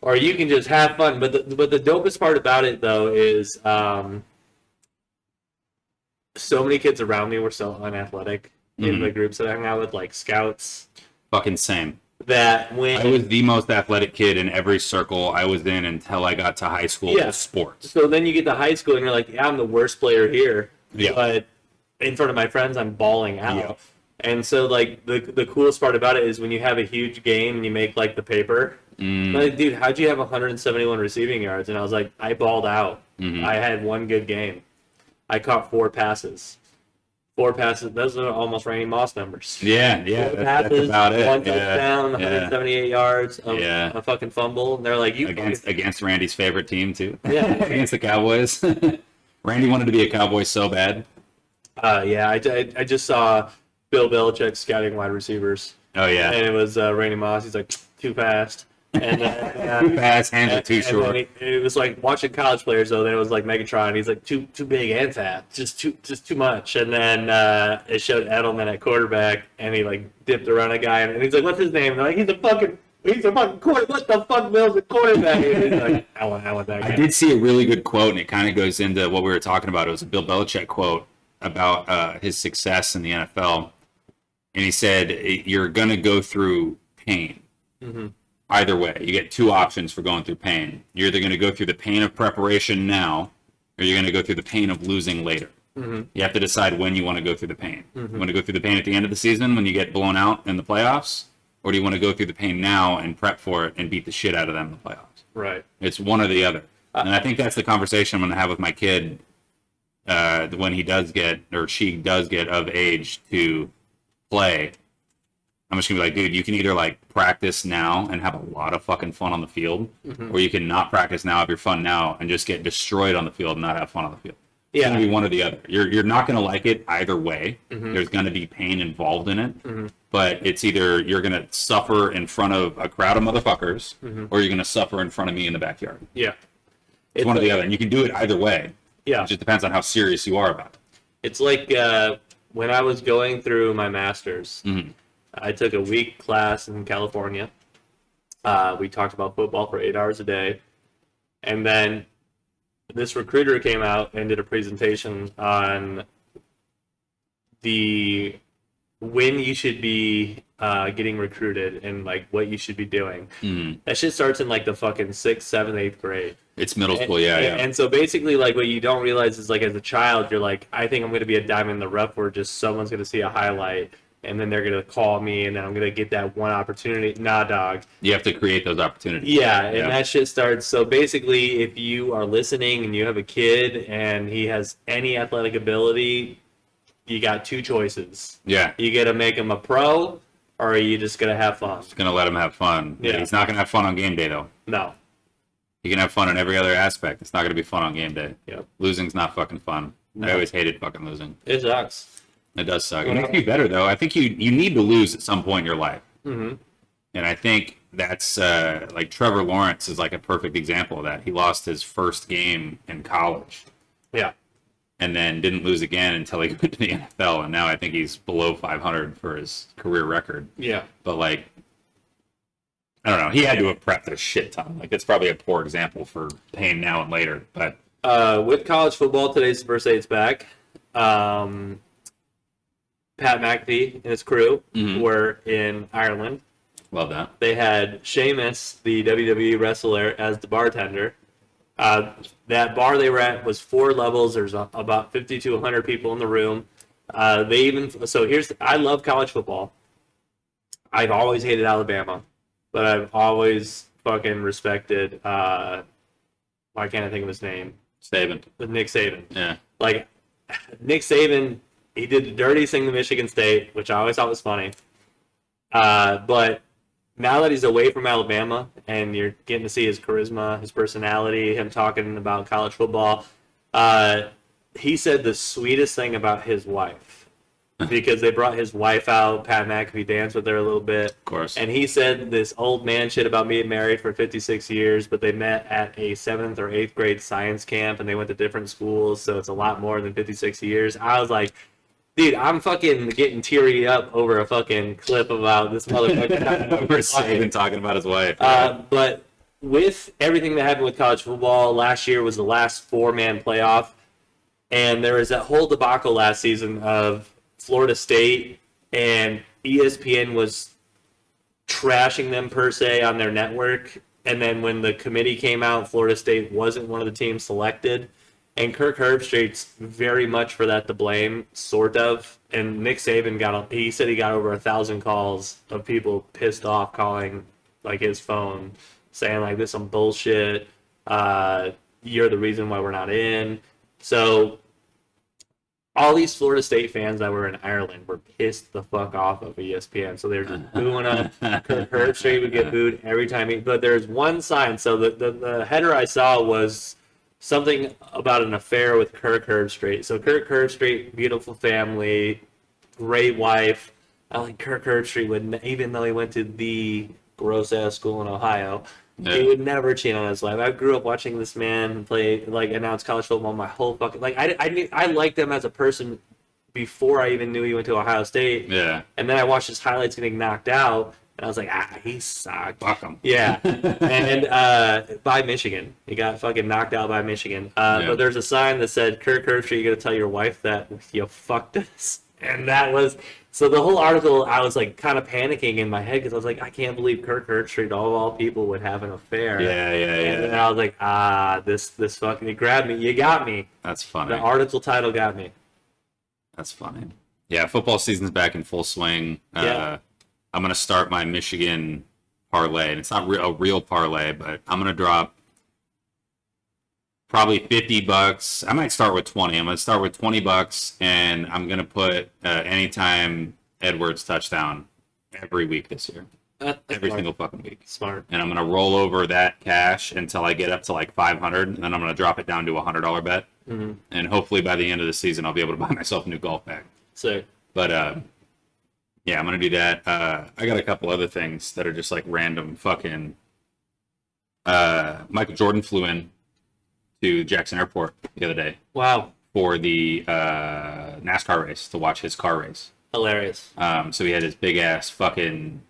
or you can just have fun. But the dopest part about it though is, so many kids around me were so unathletic in the groups that I hung out with, like scouts. Fucking same. That when I was the most athletic kid in every circle I was in until I got to high school with sports. So then you get to high school and you're like, yeah, I'm the worst player here. Yeah. But in front of my friends, I'm bawling out. Yeah. And so like the coolest part about it is when you have a huge game and you make like the paper. Like, dude, how'd you have 171 receiving yards? And I was like, I balled out. I had one good game. I caught 4 passes. 4 passes. Those are almost Randy Moss numbers. Yeah, 4 that's passes, about it. 1 touchdown, 178 yards, a fucking fumble. And they're like, against Randy's favorite team too. Yeah. Against the Cowboys. Randy wanted to be a Cowboy so bad. I just saw Bill Belichick scouting wide receivers. Oh yeah. And it was Randy Moss. He's like, too fast. And too fast, hands are too short. It was like watching college players though. Then it was like Megatron. He's like too big and fat, just too much. And then it showed Edelman at quarterback, and he like dipped around a guy, and he's like, "What's his name?" And they're like, "He's a fucking quarter. What the fuck, Bill's a quarterback?" And he's like, I want that guy. I did see a really good quote, and it kind of goes into what we were talking about. It was a Bill Belichick quote about his success in the NFL, and he said, "You're gonna go through pain." either way. You get two options for going through pain. You're either going to go through the pain of preparation now, or you're going to go through the pain of losing later. Mm-hmm. You have to decide when you want to go through the pain. Mm-hmm. You want to go through the pain at the end of the season when you get blown out in the playoffs, or do you want to go through the pain now and prep for it and beat the shit out of them in the playoffs? Right. It's one or the other. And I think that's the conversation I'm going to have with my kid when he does get, or she does get of age to play. I'm just gonna be like, dude, you can either like practice now and have a lot of fucking fun on the field, or you can not practice now, have your fun now, and just get destroyed on the field and not have fun on the field. It's gonna be one or the other. You're not gonna like it either way. There's gonna be pain involved in it, but it's either you're gonna suffer in front of a crowd of motherfuckers, or you're gonna suffer in front of me in the backyard. Yeah, it's one or the other, and you can do it either way. Yeah, it just depends on how serious you are about it. It's like when I was going through my master's. I took a week class in California. We talked about football for 8 hours a day. And then this recruiter came out and did a presentation on when you should be getting recruited and like what you should be doing. That shit starts in like the fucking 6th, 7th, 8th grade. It's middle school, yeah. And so basically, like, what you don't realize is, like, as a child, you're like, I think I'm going to be a diamond in the rough where just someone's going to see a highlight and then they're going to call me, and then I'm going to get that one opportunity. Nah, dog. You have to create those opportunities. Yeah, and that shit starts. So basically, if you are listening and you have a kid and he has any athletic ability, you got two choices. Yeah. You got to make him a pro, or are you just going to have fun? Just going to let him have fun. Yeah. He's not going to have fun on game day, though. No. He can have fun in every other aspect. It's not going to be fun on game day. Yep. Losing's not fucking fun. No. I always hated fucking losing. It sucks. It does suck. It makes you better, though. I think you need to lose at some point in your life. And I think that's like Trevor Lawrence is like a perfect example of that. He lost his first game in college. Yeah. And then didn't lose again until he went to the NFL. And now I think he's below 500 for his career record. Yeah. But like, I don't know. He had to have prepped a shit ton. Like, it's probably a poor example for pain now and later. But with college football, today's the first day it's back. Pat McAfee and his crew were in Ireland. Love that. They had Sheamus, the WWE wrestler, as the bartender. That bar they were at was 4 levels. There's about 50 to 100 people in the room. I love college football. I've always hated Alabama, but I've always fucking respected. Why can't I think of his name? Saban. Nick Saban. Yeah. Like Nick Saban. He did the dirtiest thing to Michigan State, which I always thought was funny. But now that he's away from Alabama and you're getting to see his charisma, his personality, him talking about college football, he said the sweetest thing about his wife. Because they brought his wife out, Pat McAfee danced with her a little bit. Of course. And he said this old man shit about being married for 56 years, but they met at a 7th or 8th grade science camp and they went to different schools, so it's a lot more than 56 years. I was like, dude, I'm fucking getting teary up over a fucking clip about this motherfucker. We're Saban talking about his wife. But with everything that happened with college football, last year was the last 4-man playoff. And there was that whole debacle last season of Florida State, and ESPN was trashing them per se on their network. And then when the committee came out, Florida State wasn't one of the teams selected. And Kirk Herbstreit's very much for that to blame, sort of. And Nick Saban he said he got over 1,000 calls of people pissed off calling like his phone, saying like, this is some bullshit. You're the reason why we're not in. So all these Florida State fans that were in Ireland were pissed the fuck off of ESPN. So they were just booing him. Kirk Herbstreit would get booed every time. But there's one sign. So the header I saw was something about an affair with Kirk Herbstreit. So Kirk Herbstreit, beautiful family, great wife. I like Kirk Herbstreit even though he went to the gross ass school in Ohio, he would never cheat on his wife. I grew up watching this man play, like, announce college football my whole fucking, like, I liked him as a person before I even knew he went to Ohio State. Yeah. And then I watched his highlights getting knocked out. And I was like, he sucked. Fuck him. Yeah. And by Michigan. He got fucking knocked out by Michigan. But there's a sign that said, Kirk Herbstreit, you got to tell your wife that you fucked us. And that was... So the whole article, I was like kind of panicking in my head because I was like, I can't believe Kirk Herbstreit, of all people, would have an affair. Yeah, yeah, And then yeah. I was like, this fucking, you grabbed me, you got me. That's funny. The article title got me. That's funny. Yeah, football season's back in full swing. Yeah. I'm gonna start my Michigan parlay, and it's not a real parlay, but I'm gonna drop probably $50. I might start with 20. I'm gonna start with $20, and I'm gonna put anytime Edwards touchdown every week this year, every single fucking week. Smart. And I'm gonna roll over that cash until I get up to like 500, and then I'm gonna drop it down to a $100 bet, and hopefully by the end of the season I'll be able to buy myself a new golf bag. So But yeah, I'm gonna do that. I got a couple other things that are just like random fucking. Michael Jordan flew in to Jackson Airport the other day wow, for the NASCAR race to watch his car race. hilarious. So he had his big ass fucking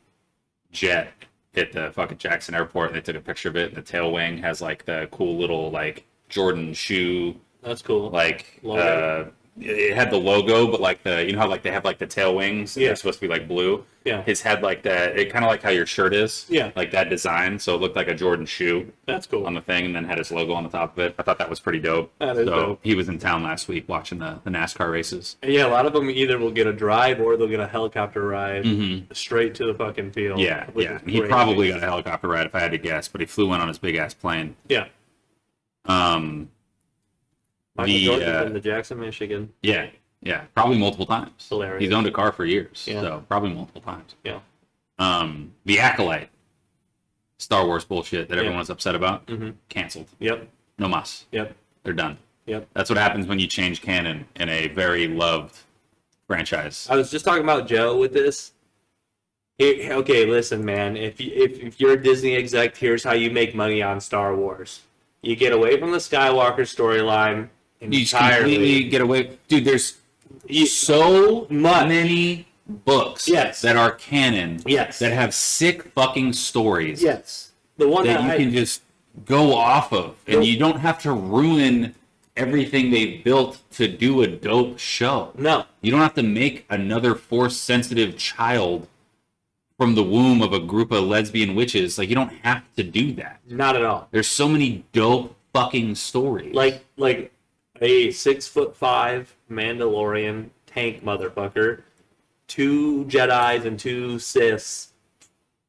jet at the fucking Jackson Airport. They took a picture of it. The tail wing has like the cool little like Jordan shoe, That's cool. like Logo. it had the logo, but like the, you know how like they have like the tail wings, and Yeah. they're supposed to be like blue. Yeah. His had like that. It kind of like how your shirt is. Yeah. Like that design, so it looked like a Jordan shoe That's cool. on the thing, and then had his logo on the top of it. I thought that was pretty dope. That is so dope. he was in town last week watching the NASCAR races. And yeah, a lot of them either will get a drive or they'll get a helicopter ride straight to the fucking field. Yeah, which yeah. is He crazy. probably got a helicopter ride if I had to guess, but he flew in on his big ass plane. Yeah. Um, Michael the Jordan's in the Jackson, Michigan. yeah, probably multiple times. Hilarious. He's owned a car for years, Yeah. so probably multiple times. Yeah. The Acolyte, Star Wars bullshit that Yeah. everyone's upset about, Mm-hmm. canceled. Yep. No mas. Yep. They're done. Yep. That's what happens when you change canon in a very loved franchise. I was just talking about Joe with this. Okay, listen, man. If you're a Disney exec, here's how you make money on Star Wars. You get away from the Skywalker storyline You just entirely. completely get away, dude. There's You- so Much. many books Yes. that are canon Yes. that have sick fucking stories Yes. The one that that you can just go off of, and you don't have to ruin everything they built to do a dope show. no. You don't have to make another force-sensitive child from the womb of a group of lesbian witches. Like, you don't have to do that. Not at all. There's so many dope fucking stories. Like a 6'5" Mandalorian tank motherfucker, 2 Jedis and 2 Siths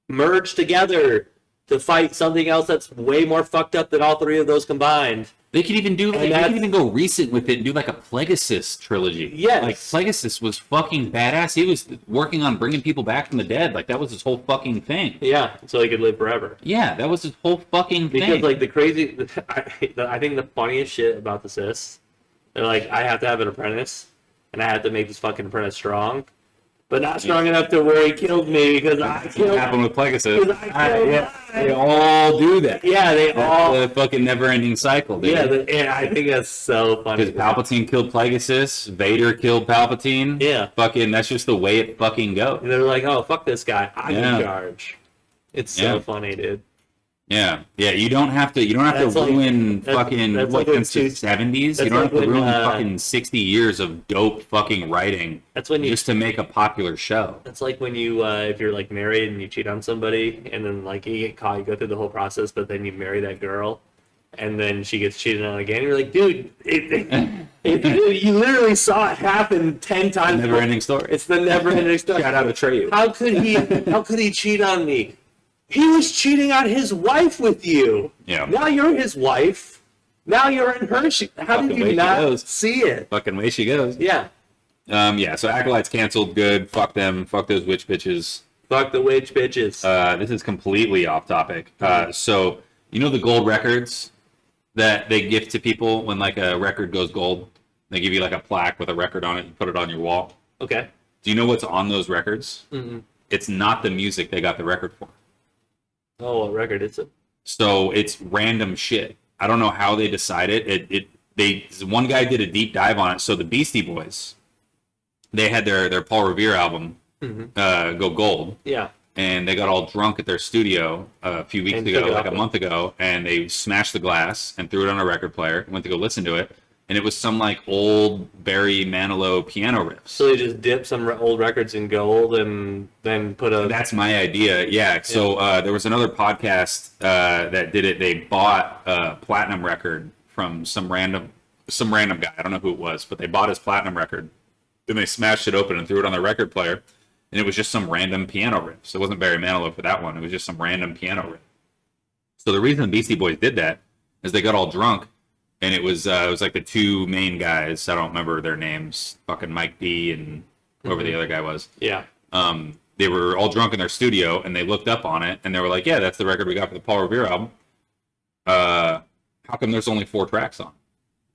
merged together to fight something else that's way more fucked up than all 3 of those combined. they could even do, like, they that's- could even go recent with it and do like a Plagueis trilogy. Yes. Like, Plagueis was fucking badass. He was working on bringing people back from the dead. Like, that was his whole fucking thing. Yeah, so he could live forever. Yeah, that was his whole fucking Because thing. like the crazy, I think the funniest shit about the Siths, they're like, I have to have an apprentice, and I have to make this fucking apprentice strong, but not strong enough to where he killed me because I That's what killed. happened with Plagueis. Because I killed Yeah, mine. they all do that. Yeah, they That's all. the fucking never-ending cycle, dude. Yeah, and I think that's so funny. Because Palpatine killed Plagueis, Vader killed Palpatine. Yeah. Fucking, that's just the way it fucking goes. And they're like, oh fuck this guy, I'm Yeah. in charge. It's so Yeah. funny, dude. Yeah, yeah. You don't have to. You don't have That's to like- ruin that's- fucking that's what like when since the two- 70s. You that's don't like have to when, ruin uh, fucking 60 years of dope fucking writing That's when you. just to make a popular show. It's like when you, if you're like married and you cheat on somebody, and then like you get caught, you go through the whole process, but then you marry that girl, and then she gets cheated on again. You're like, dude, you literally saw it happen 10 times. Never-ending story. It's the never-ending story. Shout out to Treyu. How could he? How could he cheat on me? He was cheating on his wife with you. Yeah. Now you're his wife. Now you're in her. How Fucking did way you she not goes. see it? Fucking way she goes. Yeah. Yeah. So Acolyte's canceled. Good. Fuck them. Fuck those witch bitches. Fuck the witch bitches. This is completely off topic. So you know the gold records that they gift to people when like a record goes gold. They give you like a plaque with a record on it. You put it on your wall. Okay. Do you know what's on those records? Mm-mm. It's not the music they got the record for. Oh, what record is it? So it's random shit. I don't know how they decide it. One guy did a deep dive on it. So the Beastie Boys, they had their Paul Revere album go gold, Yeah. and they got all drunk at their studio a few weeks And ago, took it like off a month ago, and they smashed the glass and threw it on a record player. Went to go listen to it, and it was some like old Barry Manilow piano riffs. So they just dip some old records in gold and then put a. That's my idea. Yeah. So there was another podcast that did it. They bought a platinum record from some random guy. I don't know who it was, but they bought his platinum record. Then they smashed it open and threw it on their record player, and it was just some random piano riff. So it wasn't Barry Manilow for that one. It was just some random piano riff. So the reason the Beastie Boys did that is they got all drunk, and it was like the two main guys. I don't remember their names. Fucking Mike D and whoever the other guy was. Yeah. They were all drunk in their studio, and they looked up on it, and they were like, "Yeah, that's the record we got for the Paul Revere album. How come there's only 4 tracks on?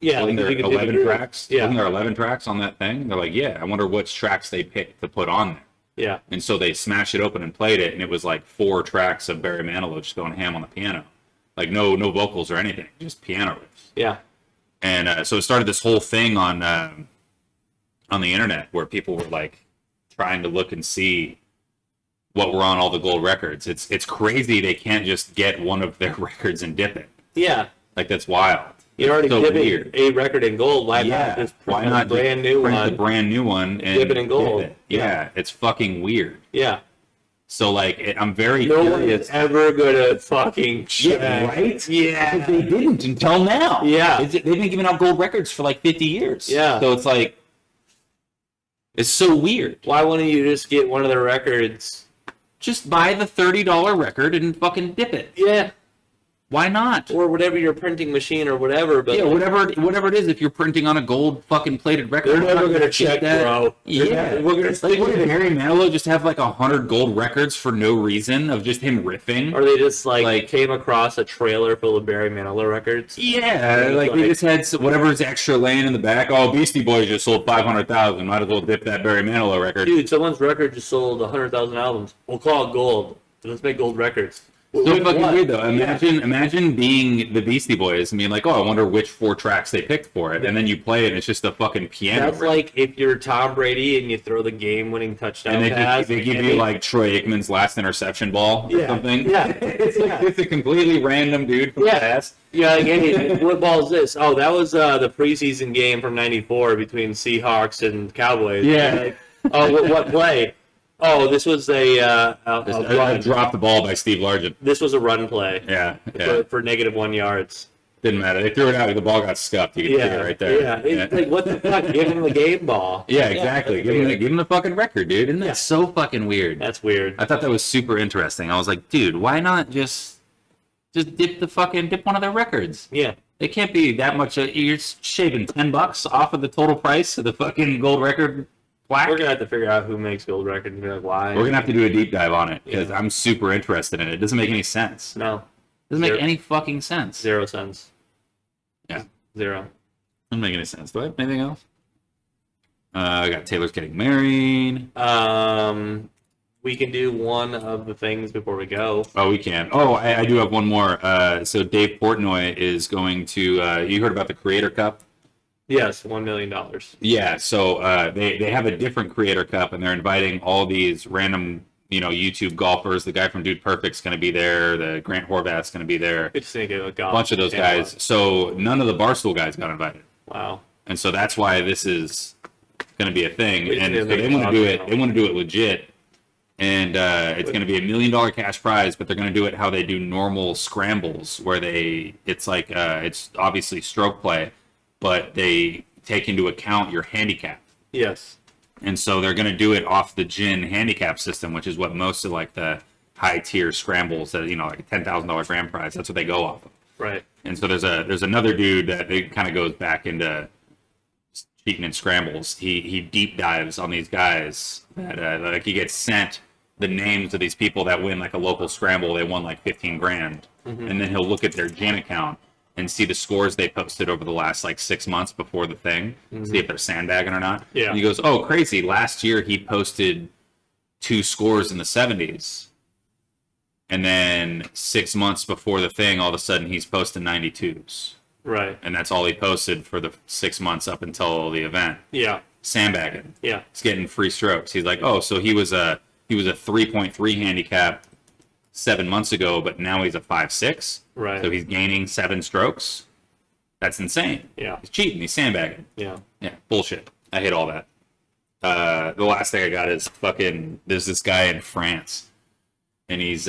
Yeah. Wasn't there 11 tracks? Yeah. Wasn't there 11 tracks on that thing?" And they're like, "Yeah, I wonder which tracks they picked to put on there." Yeah. And so they smashed it open and played it, and it was like 4 tracks of Barry Manilow just going ham on the piano, like no vocals or anything, just piano riffs. Yeah. And so it started this whole thing on the internet where people were like trying to look and see what were on all the gold records. It's crazy they can't just get one of their records and dip it. Yeah. Like that's wild. You already so dip weird. a record in gold. Why Yeah. not just Why print not a brand new print one? the brand new one and dip it in gold? it? Yeah, it's fucking weird. Yeah. So like, I'm very No one curious. is ever gonna fucking check. Yeah, right? Yeah. But they didn't until now. Yeah. They've been giving out gold records for like 50 years. Yeah. So it's like, it's so weird. Why wouldn't you just get one of their records? Just buy the $30 record and fucking dip it. Yeah. Why not? Or whatever your printing machine or whatever. But Yeah, whatever it is. If you're printing on a gold fucking plated record, they're we're never not gonna check, that. bro. Yeah, We're gonna like stick what with did it. Barry Manilow just have like 100 gold records for no reason of just him riffing? Or they just Like- came across a trailer full of Barry Manilow records. Yeah, like they just had whatever's extra laying in the back. Oh, Beastie Boys just sold 500,000. Might as well dip that Barry Manilow record. Dude, someone's record just sold 100,000 albums. We'll call it gold. Let's make gold records. So With fucking what? weird though. Imagine being the Beastie Boys and being like, oh, I wonder which 4 tracks they picked for it, and then you play it and it's just a fucking piano. That's like if you're Tom Brady and you throw the game-winning touchdown and pass. they give you like Troy Aikman's last interception ball or Yeah, something. yeah. It's like it's a completely random dude from the Yeah. past. Yeah, like, hey, what ball is this? Oh, that was the preseason game from '94 between Seahawks and Cowboys. Yeah. Like, oh, what play? Oh, this was a I run. dropped the ball by Steve Largent. This was a run play Yeah. for -1 yards. Didn't matter. They threw it out. The ball got scuffed. You can see it right there. Yeah. It's like, what the fuck? Give him the game ball. Yeah, exactly. that's Give him, weird. give him the fucking record, dude. Isn't that so fucking weird? That's weird. I thought that was super interesting. I was like, dude, why not just dip one of their records? Yeah. It can't be that much. You're shaving $10 off of the total price of the fucking gold record plaque. We're gonna have to figure out who makes gold records and be like, why. We're gonna have to do a deep dive on it because Yeah. I'm super interested in it. It doesn't make any sense. No. It doesn't make Zero. any fucking sense. 0 cents. Yeah. 0. Doesn't make any sense. Do I have anything else? I got Taylor's getting married. We can do one of the things before we go. Oh, we can. Oh, I do have one more. So Dave Portnoy is going to. You heard about the Creator Cup? Yes, $1 million. Yeah. So they have a different Creator Cup, and they're inviting all these random YouTube golfers. The guy from Dude Perfect's going to be there. The Grant Horvath's going to be there. Good to see a A bunch of those guys. So none of the Barstool guys got invited, Wow. and so that's why this is going to be a thing. We And need so to they make want to do it. it They want to do it legit. And it's going to be $1 million cash prize, but they're going to do it how they do normal scrambles, where it's like it's obviously stroke play, but they take into account your handicap. Yes. And so they're going to do it off the GIN handicap system, which is what most of like the high tier scrambles that like a $10,000 grand prize. That's what they go off of. Right. And so there's another dude that it kind of goes back into cheating in scrambles. He deep dives on these guys that like he gets sent the names of these people that win like a local scramble. They won like 15 grand, and then he'll look at their GIN account and see the scores they posted over the last like 6 months before the thing, see if they're sandbagging or not. Yeah. And he goes, "Oh, crazy! Last year he posted 2 scores in the 70s." And then 6 months before the thing, all of a sudden he's posting 92s. Right. And that's all he posted for the 6 months up until the event. Yeah. Sandbagging. Yeah. He's getting free strokes. He's like, oh, so he was a 3.3 handicap 7 months ago, but now he's a 5.6. Right. So he's gaining 7 strokes. That's insane. Yeah. He's cheating. He's sandbagging. Yeah. Yeah, bullshit. I hate all that. The last thing I got is fucking. There's this guy in France, and he's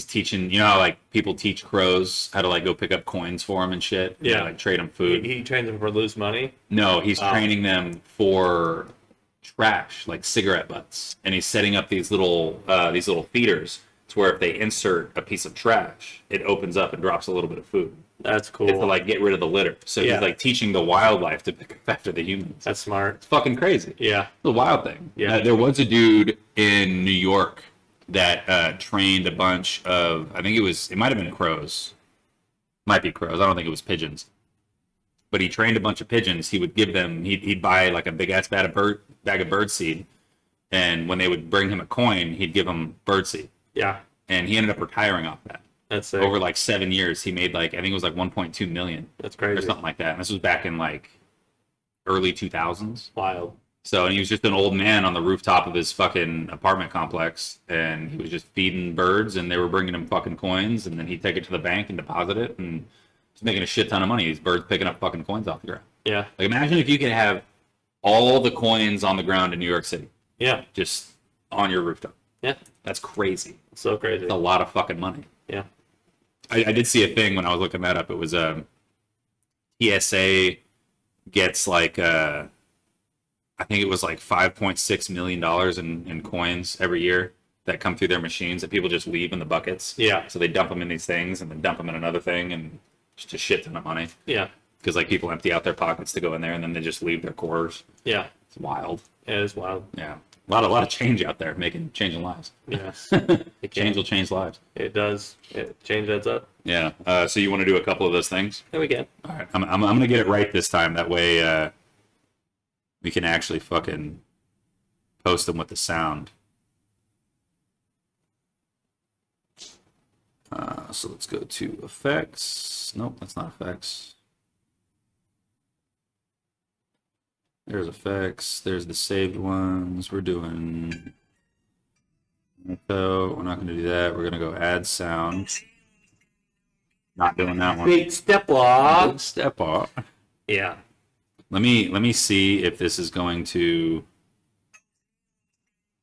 teaching. You know how like people teach crows how to like go pick up coins for them and shit. Yeah. Like trade them food. He trains them for loose money. No, he's training them for trash, like cigarette butts, and he's setting up these little feeders to where if they insert a piece of trash, it opens up and drops a little bit of food. That's cool. It's to like get rid of the litter. So Yeah. he's like teaching the wildlife to pick up after the humans. That's smart. It's fucking crazy. Yeah. It's a wild thing. Yeah. There was a dude in New York that trained a bunch of, I think it might have been crows. Might be crows. I don't think it was pigeons. But he trained a bunch of pigeons. He would give them, he'd buy like a big ass bag of bird seed. And when they would bring him a coin, he'd give them bird seed. Yeah. And he ended up retiring off that. That's sick. Over like 7 years, he made like, I think it was like 1.2 million That's or crazy. something like that. And this was back in like early 2000s. Wild. So, and he was just an old man on the rooftop of his fucking apartment complex, and he was just feeding birds, and they were bringing him fucking coins, and then he'd take it to the bank and deposit it, and just making a shit ton of money. These birds picking up fucking coins off the ground. Yeah. Like, imagine if you could have all the coins on the ground in New York City, Yeah. just on your rooftop. Yeah. That's crazy. So crazy. It's a lot of fucking money. Yeah. I did see a thing when I was looking that up. It was TSA gets like I think it was like $5.6 million in coins every year that come through their machines that people just leave in the buckets. Yeah. So they dump them in these things and then dump them in another thing and just a shit ton of money. Yeah. Because like people empty out their pockets to go in there and then they just leave their quarters. Yeah. It's wild. It is wild. Yeah. A lot of change out there changing lives. Yes. Change will change lives. It does. It change adds up. Yeah. So you want to do a couple of those things? There we go. All right. I'm gonna get it right this time. That way we can actually fucking post them with the sound. So let's go to effects. Nope, that's not effects. There's effects. There's the saved ones. We're doing. So we're not going to do that. We're going to go add sound. Not doing that one. Big step off. Big step off. Yeah. Let me see if this is going to.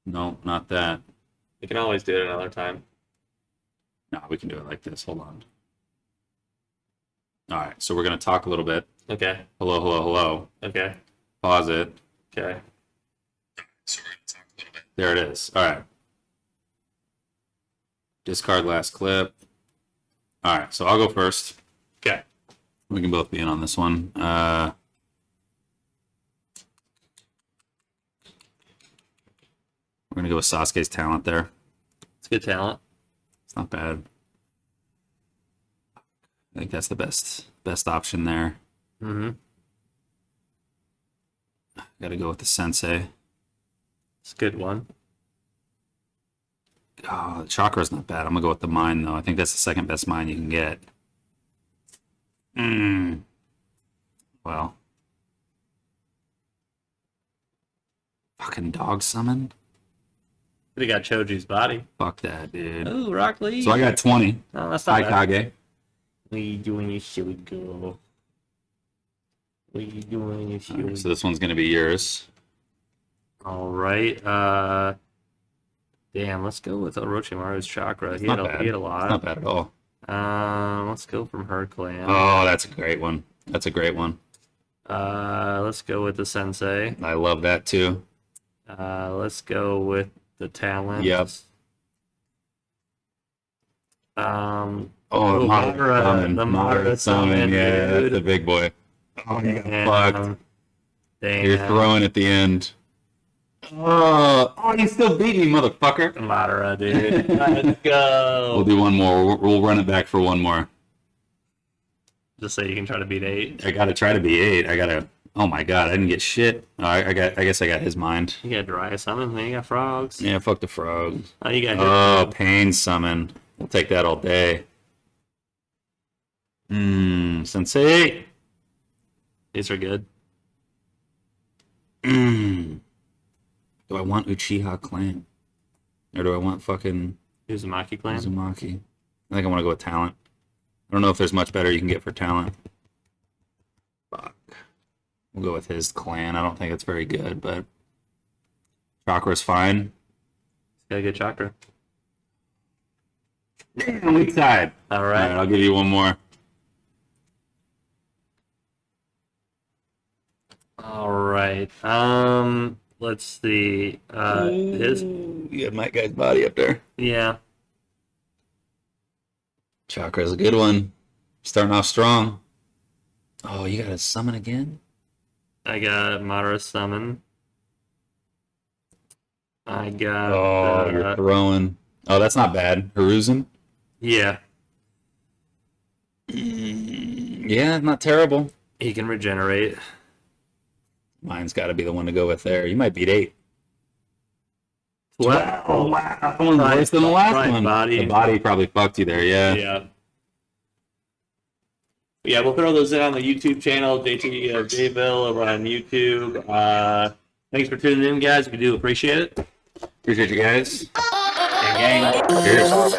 No, not that. We can always do it another time. No, we can do it like this. Hold on. All right, so we're going to talk a little bit. Okay. Hello, hello, hello. Okay. Pause it. Okay. So we're going to talk a little bit. There it is. All right. Discard last clip. All right, so I'll go first. Okay. We can both be in on this one. We're going to go with Sasuke's talent there. It's good talent. It's not bad. I think that's the best option there. Mm-hmm. Got to go with the sensei. It's a good one. Oh, the chakra's not bad. I'm gonna go with the mine though. I think that's the second best mine you can get. Well. Fucking dog summon? We got Choji's body. Fuck that, dude. Oh, Rock Lee. So I got 20. No, that's not Hi, bad. Kage. What are you doing, you silly girl? What are you doing, you silly Alright, so this one's gonna be yours. All right. Damn, let's go with Orochimaru's chakra. He Not had, bad. he had a It's lot. not bad at all. Let's go from her clan. Oh, that's a great one. That's a great one. Let's go with the sensei. I love that too. Let's go with the talent. Yep. Oh, Oh, Madara, summon. the Madara summon, Yeah, that's dude. the big boy. Oh, you got damn. fucked. Damn. You're throwing at the end. Oh, you still beat me, motherfucker. Madara, dude. Let's go. We'll do one more. We'll run it back for one more. Just so you can try to beat 8. I gotta try to be 8. I gotta. Oh my god, I didn't get shit. Oh, I guess I got his mind. You got dry summon, then you got frogs. Yeah, fuck the frogs. Oh, you got Oh, pain summon. We'll take that all day. Sensei. These are good. Do I want Uchiha clan? Or do I want fucking Uzumaki clan. Uzumaki? I think I want to go with talent. I don't know if there's much better you can get for talent. Fuck. We'll go with his clan. I don't think it's very good, but Chakra's fine. Got a good chakra. Damn, weak side. All right. I'll give you one more. All right. Let's see. His. You have Mike Guy's body up there. Yeah. Chakra's a good one. Starting off strong. Oh, you got to summon again? I got Madara summon. I got. Oh, you're throwing. Oh, that's not bad. Hiruzen? Yeah. Yeah, not terrible. He can regenerate. Mine's got to be the one to go with there. You might beat 8. Wow. Oh, wow. That one's worse than the last one. Body. The body probably fucked you there, yeah. Yeah. Yeah, we'll throw those in on the YouTube channel, JT Jayville over on YouTube. Thanks for tuning in, guys. We do appreciate it. Appreciate you guys. Gang. Cheers.